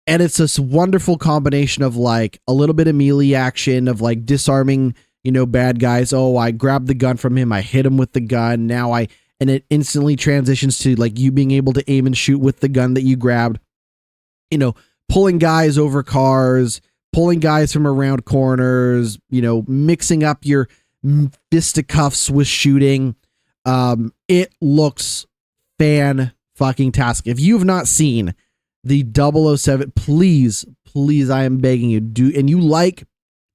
[SPEAKER 1] And it's this wonderful combination of like a little bit of melee action of like disarming, bad guys. Oh, I grabbed the gun from him. I hit him with the gun. And it instantly transitions to like you being able to aim and shoot with the gun that you grabbed. Pulling guys over cars, pulling guys from around corners, mixing up your fisticuffs with shooting. It looks fan-fucking-tastic. If you have not seen the 007, please, I am begging you, and you like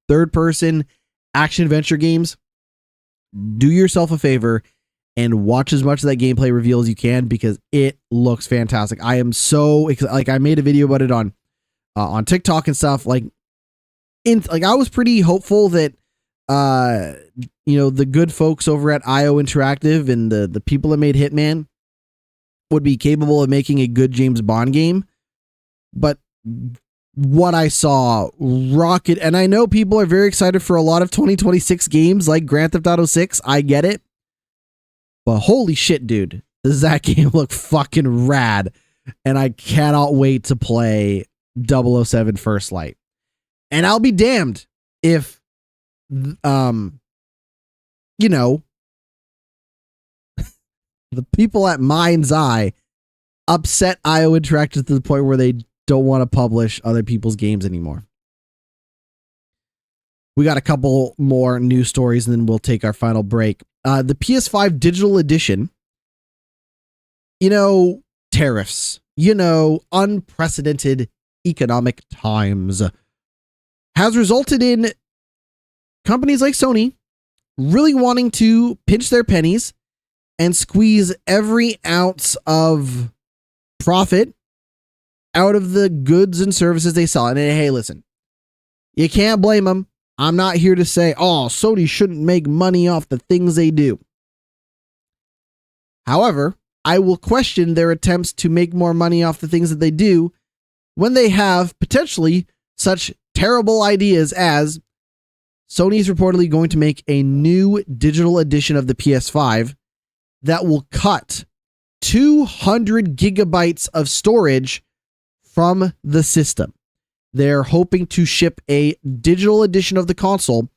[SPEAKER 1] third-person action-adventure games, do yourself a favor and watch as much of that gameplay reveal as you can, because it looks fantastic. I am so excited. I made a video about it on TikTok and stuff. I was pretty hopeful that the good folks over at IO Interactive and the people that made Hitman would be capable of making a good James Bond game. But what I saw rocket, and I know people are very excited for a lot of 2026 games like Grand Theft Auto 6. I get it. But holy shit, dude, does that game look fucking rad. and I cannot wait to play 007 First Light. And I'll be damned if, you know, the people at Mind's Eye upset IO Interactive to the point where they don't want to publish other people's games anymore. We got a couple more news stories and then we'll take our final break. The PS5 digital edition, tariffs, unprecedented economic times, has resulted in companies like Sony really wanting to pinch their pennies and squeeze every ounce of profit out of the goods and services they sell. And hey, listen, you can't blame them. I'm not here to say, Sony shouldn't make money off the things they do. However, I will question their attempts to make more money off the things that they do when they have potentially such terrible ideas as Sony is reportedly going to make a new digital edition of the PS5 that will cut 200 gigabytes of storage from the system. They're hoping to ship a digital edition of the console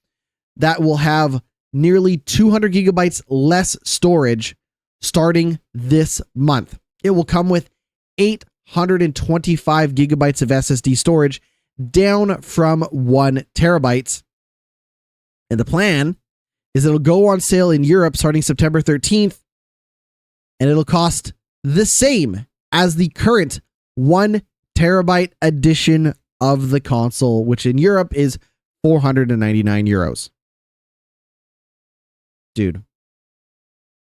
[SPEAKER 1] that will have nearly 200 gigabytes less storage starting this month. It will come with 825 gigabytes of SSD storage, down from 1 terabyte. And the plan is it'll go on sale in Europe starting September 13th, and it'll cost the same as the current 1 terabyte edition of the console, which in Europe is 499 euros. Dude,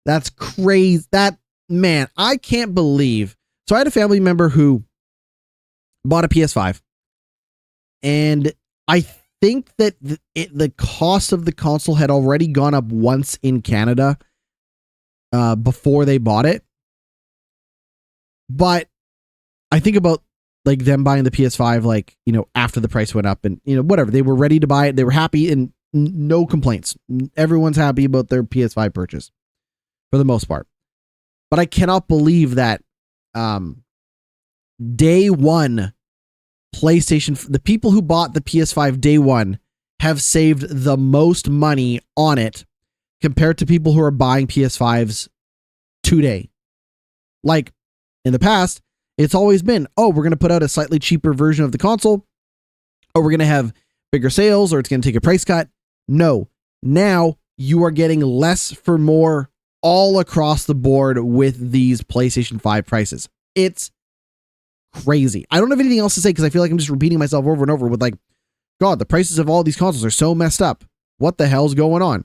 [SPEAKER 1] that's crazy. I can't believe. So I had a family member who bought a PS5, and I think that the cost of the console had already gone up once in Canada before they bought it. But I think about like them buying the PS5, after the price went up and, whatever, they were ready to buy it. They were happy and no complaints. Everyone's happy about their PS5 purchase for the most part. But I cannot believe that day one PlayStation, the people who bought the PS5 day one have saved the most money on it compared to people who are buying PS5s today. Like in the past, it's always been, we're going to put out a slightly cheaper version of the console, or we're going to have bigger sales, or it's going to take a price cut. No, now you are getting less for more all across the board with these PlayStation 5 prices. It's crazy. I don't have anything else to say because I feel like I'm just repeating myself over and over with God, the prices of all these consoles are so messed up. What the hell's going on?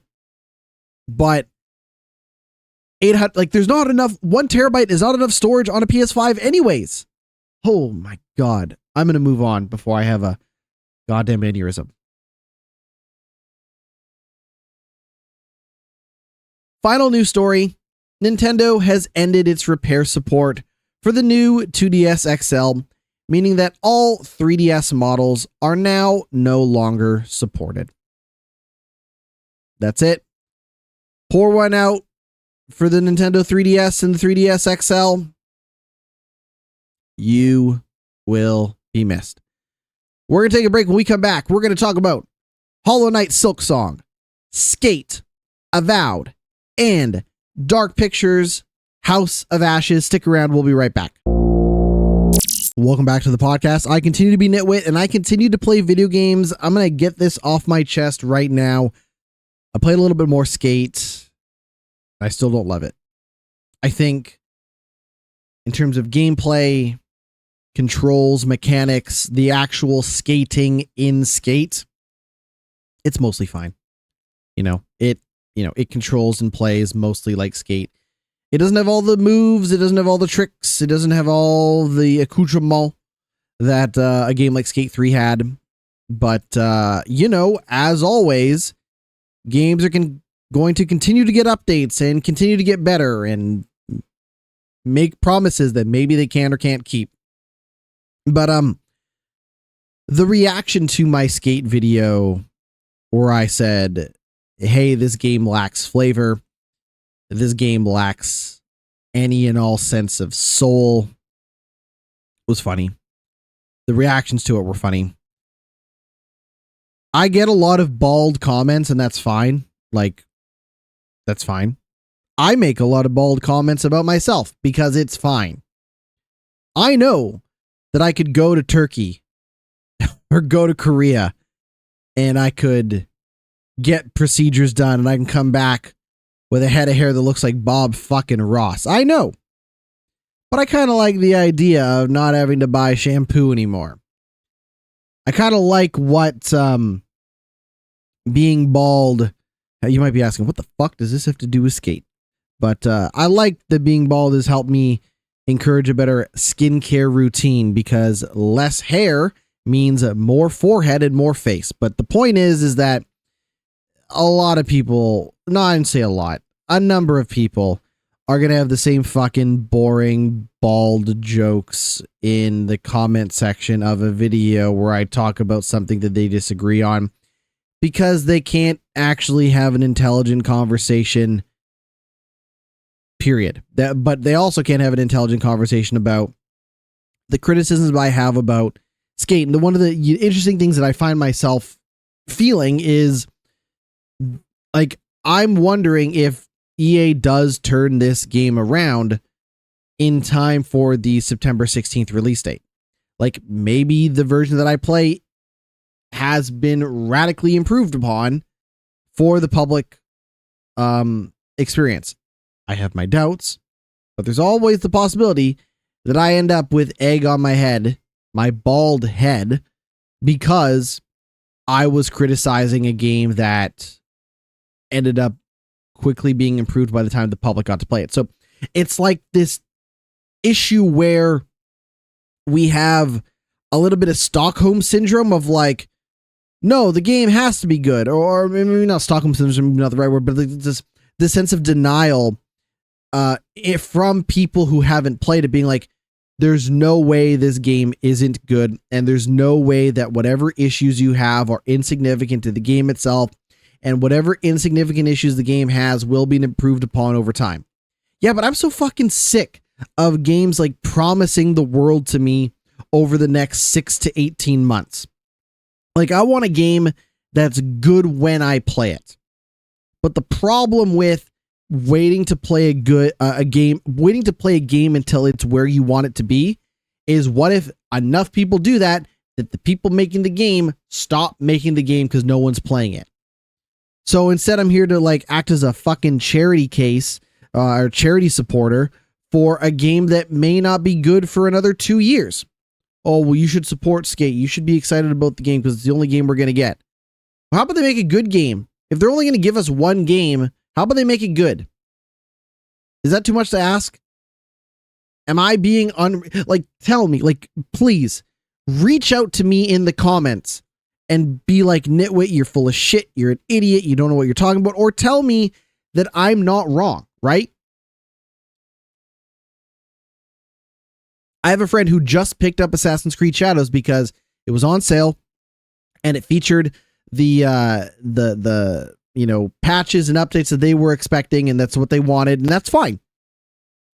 [SPEAKER 1] But there's not enough. 1 terabyte is not enough storage on a PS5 anyways. Oh my God. I'm going to move on before I have a goddamn aneurysm. Final news story. Nintendo has ended its repair support for the new 2DS XL, meaning that all 3DS models are now no longer supported. That's it. Pour one out for the Nintendo 3DS and the 3DS XL. You will be missed. We're going to take a break. When we come back, we're going to talk about Hollow Knight Silksong, Skate, Avowed, and Dark Pictures House of Ashes. Stick around. We'll be right back. Welcome back to the podcast. I continue to be GnittWitt, and I continue to play video games. I'm going to get this off my chest right now. I played a little bit more Skate. I still don't love it. I think in terms of gameplay, controls, mechanics, the actual skating in Skate, it's mostly fine. It controls and plays mostly like Skate. It doesn't have all the moves. It doesn't have all the tricks. It doesn't have all the accoutrement that a game like Skate 3 had. But, as always, games are going to continue to get updates and continue to get better and make promises that maybe they can or can't keep. But the reaction to my Skate video where I said, hey, this game lacks flavor, this game lacks any and all sense of soul, was funny. The reactions to it were funny. I get a lot of bald comments, and that's fine. Like, that's fine. I make a lot of bald comments about myself because it's fine. I know that I could go to Turkey or go to Korea and I could get procedures done and I can come back with a head of hair that looks like Bob fucking Ross. I know. But I kind of like the idea of not having to buy shampoo anymore. I kind of like what being bald. You might be asking, what the fuck does this have to do with skate? But I like that being bald has helped me encourage a better skincare routine because less hair means more forehead and more face. But the point is that a lot of people, not even say a lot, a number of people are going to have the same fucking boring, bald jokes in the comment section of a video where I talk about something that they disagree on because they can't actually have an intelligent conversation, period. But they also can't have an intelligent conversation about the criticisms I have about skate. And one of the interesting things that I find myself feeling is like, I'm wondering if EA does turn this game around in time for the September 16th release date. Like, maybe the version that I play has been radically improved upon for the public experience. I have my doubts, but there's always the possibility that I end up with egg on my head, my bald head, because I was criticizing a game that ended up quickly being improved by the time the public got to play it. So it's like this issue where we have a little bit of Stockholm syndrome of like, no, the game has to be good, or maybe not Stockholm syndrome, not the right word, but this sense of denial from people who haven't played it, being like, there's no way this game isn't good, and there's no way that whatever issues you have are insignificant to the game itself, and whatever insignificant issues the game has will be improved upon over time. Yeah, but I'm so fucking sick of games like promising the world to me over the next 6 to 18 months. Like, I want a game that's good when I play it. But the problem with waiting to play waiting to play a game until it's where you want it to be is, what if enough people do that the people making the game stop making the game because no one's playing it? So instead, I'm here to like act as a fucking charity case or charity supporter for a game that may not be good for another 2 years. Oh, well, you should support Skate. You should be excited about the game because it's the only game we're going to get. Well, how about they make a good game? If they're only going to give us one game, how about they make it good? Is that too much to ask? Am I being tell me, like, please reach out to me in the comments and be like, GnittWitt, you're full of shit. You're an idiot. You don't know what you're talking about. Or tell me that I'm not wrong, right? I have a friend who just picked up Assassin's Creed Shadows because it was on sale and it featured the patches and updates that they were expecting, and that's what they wanted, and that's fine.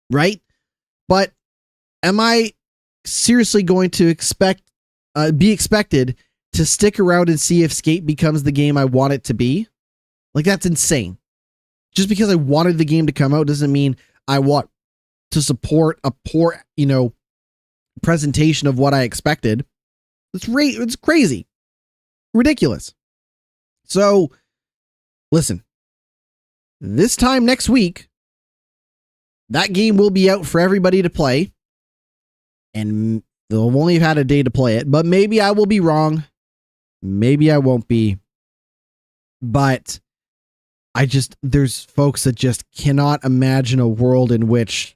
[SPEAKER 1] Right? But am I seriously going to be expected to stick around and see if Skate becomes the game I want it to be? Like, that's insane. Just because I wanted the game to come out doesn't mean I want to support a poor, presentation of what I expected. It's crazy. Ridiculous. So, listen. This time next week, that game will be out for everybody to play. And they'll only have had a day to play it. But maybe I will be wrong. Maybe I won't be. But there's folks that just cannot imagine a world in which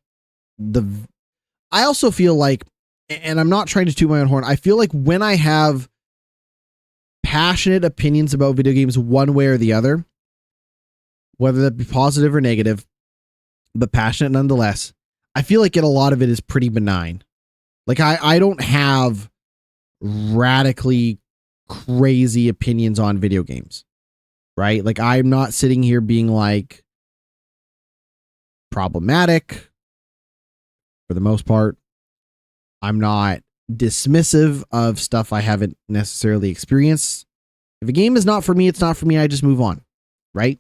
[SPEAKER 1] I also feel like, and I'm not trying to toot my own horn, I feel like when I have passionate opinions about video games one way or the other, whether that be positive or negative, but passionate nonetheless, I feel like a lot of it is pretty benign. Like, I don't have radically crazy opinions on video games, right? Like, I'm not sitting here being like problematic for the most part. I'm not dismissive of stuff I haven't necessarily experienced. If a game is not for me, it's not for me. I just move on, right?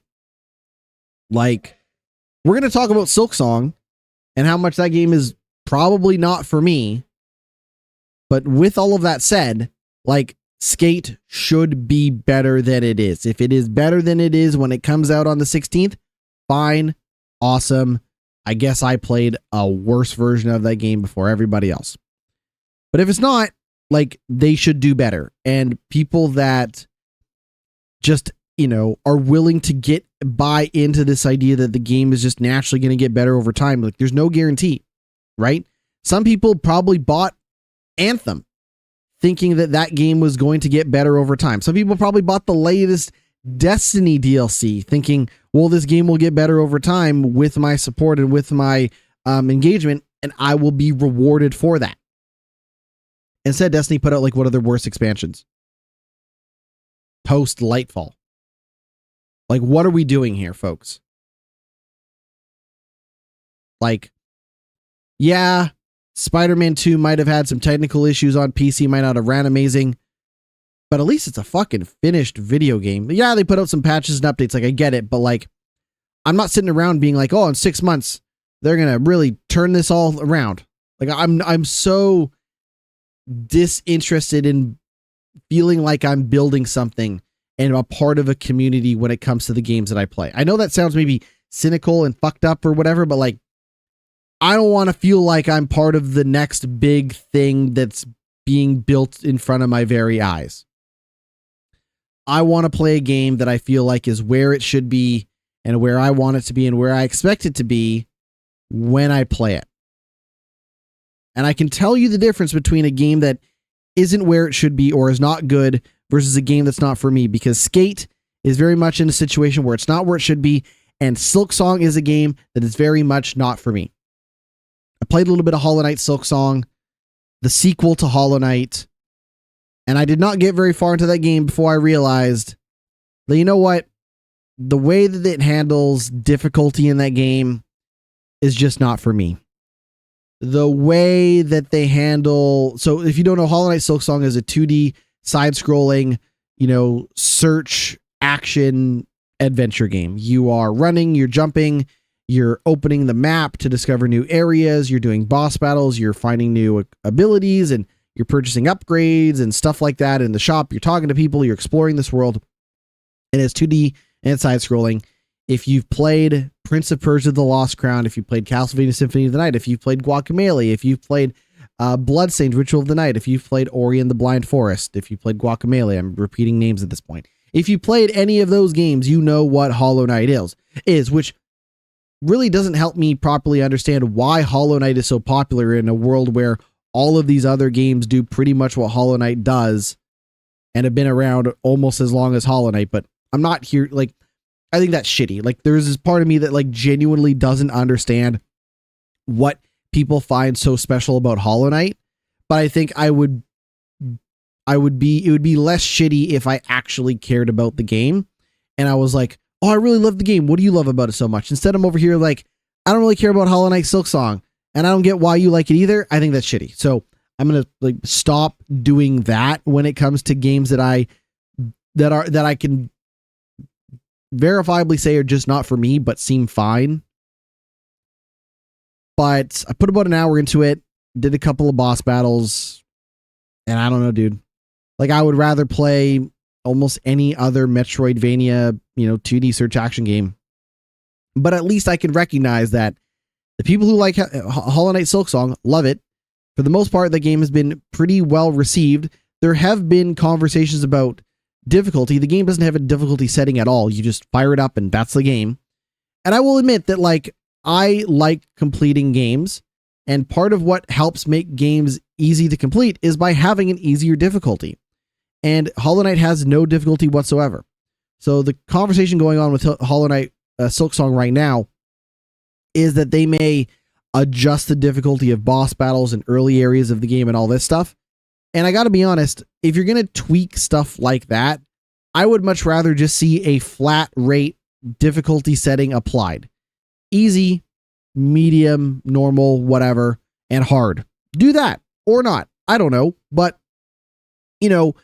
[SPEAKER 1] Like, we're going to talk about Silksong and how much that game is probably not for me. But with all of that said, like, Skate should be better than it is. If it is better than it is when it comes out on the 16th, fine, awesome. I guess I played a worse version of that game before everybody else. But if it's not, like, they should do better. And people that just, you know, are willing to buy into this idea that the game is just naturally going to get better over time, like, there's no guarantee, right? Some people probably bought Anthem thinking that that game was going to get better over time. Some people probably bought the latest Destiny DLC thinking, well, this game will get better over time with my support and with my engagement, and I will be rewarded for that. Instead, Destiny put out like one of their worst expansions post Lightfall. Like, what are we doing here, folks? Like, yeah, Spider-Man 2 might have had some technical issues on PC, might not have ran amazing, but at least it's a fucking finished video game. Yeah, they put out some patches and updates, like, I get it, but like, I'm not sitting around being like, oh, in 6 months, they're going to really turn this all around. Like, I'm so disinterested in feeling like I'm building something and a part of a community when it comes to the games that I play. I know that sounds maybe cynical and fucked up or whatever, but like, I don't want to feel like I'm part of the next big thing that's being built in front of my very eyes. I want to play a game that I feel like is where it should be and where I want it to be and where I expect it to be when I play it. And I can tell you the difference between a game that isn't where it should be or is not good versus a game that's not for me, because Skate is very much in a situation where it's not where it should be, and Silksong is a game that is very much not for me. I played a little bit of Hollow Knight Silksong, the sequel to Hollow Knight, and I did not get very far into that game before I realized that, you know what? The way that it handles difficulty in that game is just not for me. The way that they handle... So if you don't know, Hollow Knight Silksong is a 2D side-scrolling, you know, search action adventure game. You are running, you're jumping, you're opening the map to discover new areas, you're doing boss battles, you're finding new abilities, and you're purchasing upgrades and stuff like that in the shop. You're talking to people, you're exploring this world. It is 2D and side-scrolling. If you've played Prince of Persia: The Lost Crown, if you've played Castlevania Symphony of the Night, if you've played Guacamelee, if you've played Bloodstained Ritual of the Night, if you've played Ori and the Blind Forest, if you played Guacamelee, I'm repeating names at this point. If you played any of those games, you know what Hollow Knight is, which really doesn't help me properly understand why Hollow Knight is so popular in a world where all of these other games do pretty much what Hollow Knight does and have been around almost as long as Hollow Knight. But I'm not here, like, I think that's shitty. Like, there's this part of me that like genuinely doesn't understand what people find so special about Hollow Knight, but I think it would be less shitty if I actually cared about the game and I was like, oh, I really love the game. What do you love about it so much? Instead, I'm over here like, I don't really care about Hollow Knight Silksong, and I don't get why you like it either. I think that's shitty. So I'm gonna like stop doing that when it comes to games that I can verifiably say are just not for me, but seem fine. But I put about an hour into it, did a couple of boss battles, and I don't know, dude. Like, I would rather play almost any other Metroidvania, 2D search action game. But at least I can recognize that the people who like Hollow Knight Silksong love it. For the most part, the game has been pretty well received. There have been conversations about difficulty. The game doesn't have a difficulty setting at all. You just fire it up and that's the game. And I will admit that, like, I like completing games, and part of what helps make games easy to complete is by having an easier difficulty. And Hollow Knight has no difficulty whatsoever. So the conversation going on with Hollow Knight Silksong right now is that they may adjust the difficulty of boss battles in early areas of the game and all this stuff. And I got to be honest, if you're going to tweak stuff like that, I would much rather just see a flat rate difficulty setting applied. Easy, medium, normal, whatever, and hard. Do that or not. I don't know. But, you know,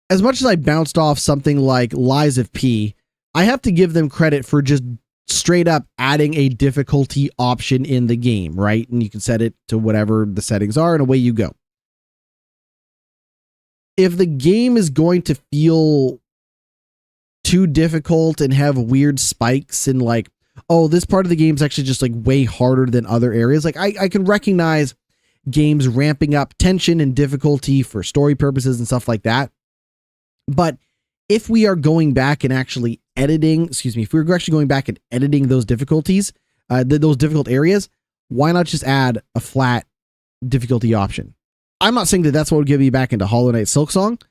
[SPEAKER 1] as much as I bounced off something like Lies of P, I have to give them credit for just straight up adding a difficulty option in the game, right? And you can set it to whatever the settings are and away you go. If the game is going to feel too difficult and have weird spikes and like, oh, this part of the game is actually just like way harder than other areas. Like I can recognize games ramping up tension and difficulty for story purposes and stuff like that. But if we are going back and actually if we're actually going back and editing those difficulties, those difficult areas, why not just add a flat difficulty option? I'm not saying that that's what would get me back into Hollow Knight Silksong,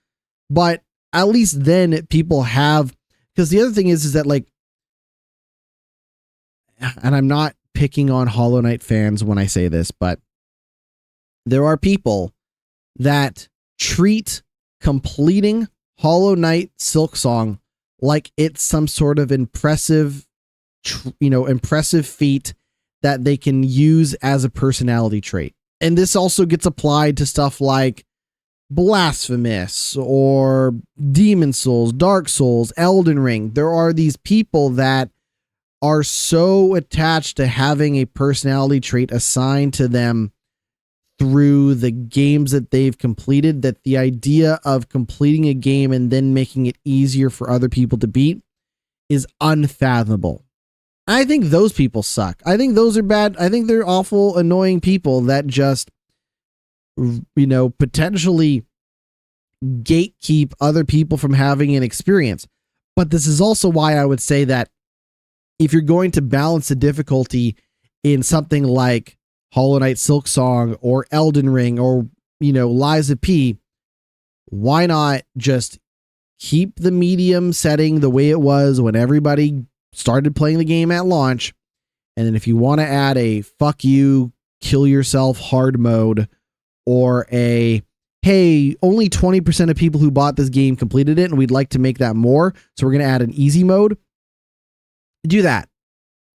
[SPEAKER 1] but at least then people have, because the other thing is that like, and I'm not picking on Hollow Knight fans when I say this, but there are people that treat completing Hollow Knight Silksong like it's some sort of impressive feat that they can use as a personality trait. And this also gets applied to stuff like Blasphemous or Demon Souls, Dark Souls, Elden Ring. There are these people that are so attached to having a personality trait assigned to them through the games that they've completed that the idea of completing a game and then making it easier for other people to beat is unfathomable. I think those people suck. I think those are bad. I think they're awful, annoying people that just, potentially gatekeep other people from having an experience. But this is also why I would say that if you're going to balance the difficulty in something like Hollow Knight Silksong or Elden Ring or, Lies of P, why not just keep the medium setting the way it was when everybody started playing the game at launch. And then if you want to add a fuck you, kill yourself hard mode, or a, hey, only 20% of people who bought this game completed it and we'd like to make that more, so we're going to add an easy mode, do that.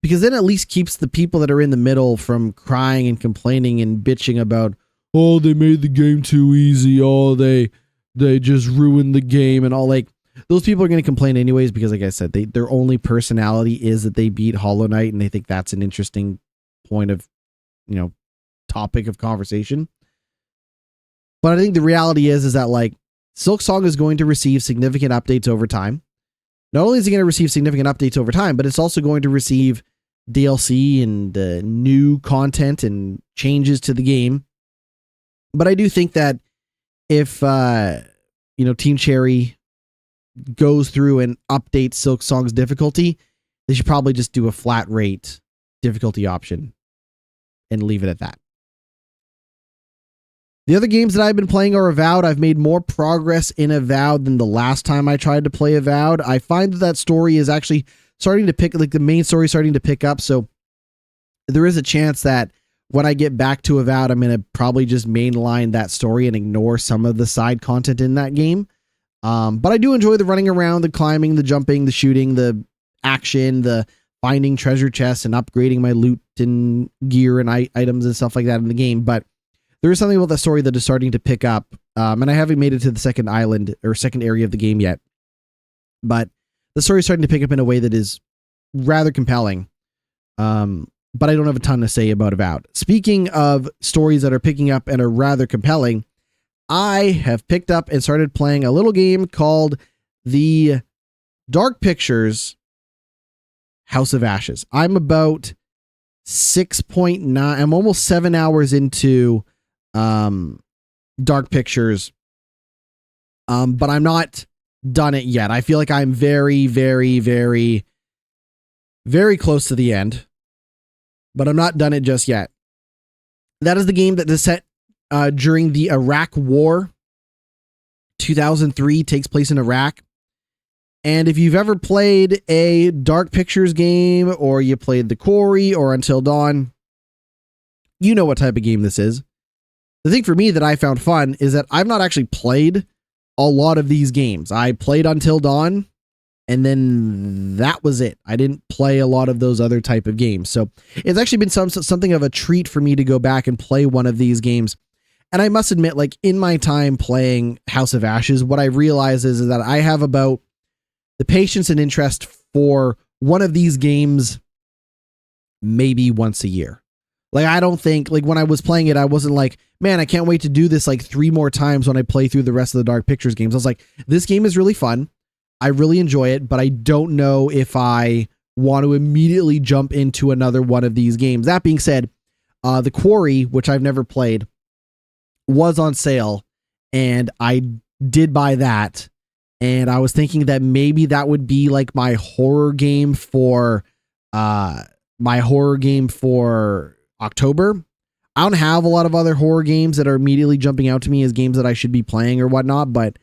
[SPEAKER 1] Because then at least keeps the people that are in the middle from crying and complaining and bitching about, oh, they made the game too easy. Oh, they just ruined the game and all. Like, those people are going to complain anyways, because like I said, their only personality is that they beat Hollow Knight and they think that's an interesting point of, topic of conversation. But I think the reality is that like Silksong is going to receive significant updates over time. Not only is it going to receive significant updates over time, but it's also going to receive DLC and new content and changes to the game. But I do think that if, Team Cherry goes through and updates Silksong's difficulty, they should probably just do a flat rate difficulty option and leave it at that. The other games that I've been playing are Avowed. I've made more progress in Avowed than the last time I tried to play Avowed. I find that story is actually starting to the main story is starting to pick up. So there is a chance that when I get back to Avowed, I'm going to probably just mainline that story and ignore some of the side content in that game. But I do enjoy the running around, the climbing, the jumping, the shooting, the action, the finding treasure chests and upgrading my loot and gear and items and stuff like that in the game. But there is something about the story that is starting to pick up. And I haven't made it to the second island or second area of the game yet. But the story is starting to pick up in a way that is rather compelling. But I don't have a ton to say about Avowed. Speaking of stories that are picking up and are rather compelling, I have picked up and started playing a little game called The Dark Pictures House of Ashes. I'm about 6.9. I'm almost 7 hours into Dark Pictures. But I'm not done it yet. I feel like I'm very, very, very, very close to the end, but I'm not done it just yet. That is the game that is set during the Iraq War. 2003 takes place in Iraq. And if you've ever played a Dark Pictures game, or you played The Quarry or Until Dawn, you know what type of game this is. The thing for me that I found fun is that I've not actually played a lot of these games. I played Until Dawn, and then that was it. I didn't play a lot of those other type of games. So it's actually been something of a treat for me to go back and play one of these games And I must admit, like in my time playing House of Ashes, what I realize is that I have about the patience and interest for one of these games maybe once a year. Like, I don't think, like, when I was playing it, I wasn't like, man, I can't wait to do this like 3 more times when I play through the rest of the Dark Pictures games. I was like, this game is really fun. I really enjoy it, but I don't know if I want to immediately jump into another one of these games. That being said, The Quarry, which I've never played, was on sale, and I did buy that. And I was thinking that maybe that would be like my horror game for October. I don't have a lot of other horror games that are immediately jumping out to me as games that I should be playing or whatnot, but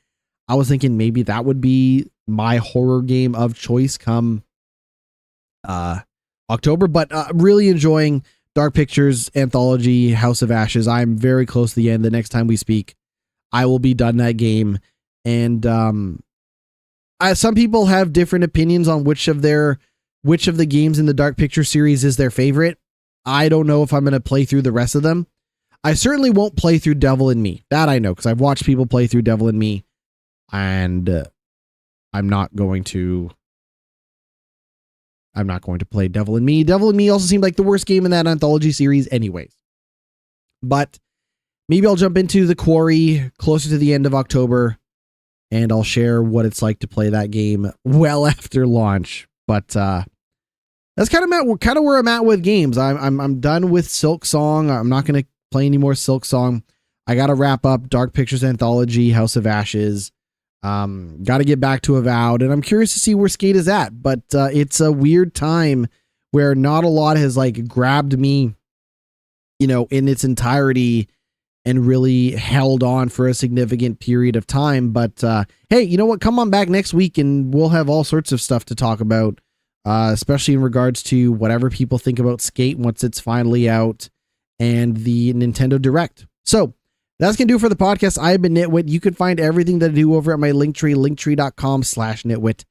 [SPEAKER 1] I was thinking maybe that would be my horror game of choice come October. But really enjoying Dark Pictures Anthology House of Ashes. I'm very close to the end. The next time we speak, I will be done that game. And some people have different opinions on which of the games in the Dark Picture series is their favorite. I don't know if I'm going to play through the rest of them. I certainly won't play through Devil in Me. That I know, because I've watched people play through Devil in Me, and I'm not going to play Devil in Me. Devil in Me also seemed like the worst game in that anthology series anyways. But maybe I'll jump into The Quarry closer to the end of October, and I'll share what it's like to play that game well after launch. But that's kind of where I'm at with games. I'm done with Silksong. I'm not going to play any more Silksong. I got to wrap up Dark Pictures Anthology, House of Ashes. Got to get back to Avowed, and I'm curious to see where Skate is at. But it's a weird time where not a lot has like grabbed me, in its entirety and really held on for a significant period of time. But hey, you know what? Come on back next week, and we'll have all sorts of stuff to talk about. Especially in regards to whatever people think about Skate once it's finally out, and the Nintendo Direct. So that's going to do it for the podcast. I have been GnittWitt. You can find everything that I do over at my Linktree, linktree.com/GnittWitt,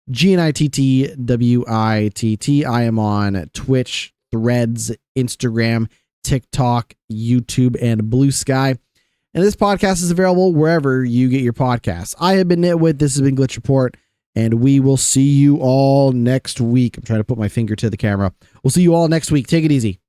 [SPEAKER 1] GnittWitt. I am on Twitch, Threads, Instagram, TikTok, YouTube, and Blue Sky. And this podcast is available wherever you get your podcasts. I have been GnittWitt. This has been Glitch Report. And we will see you all next week. I'm trying to put my finger to the camera. We'll see you all next week. Take it easy.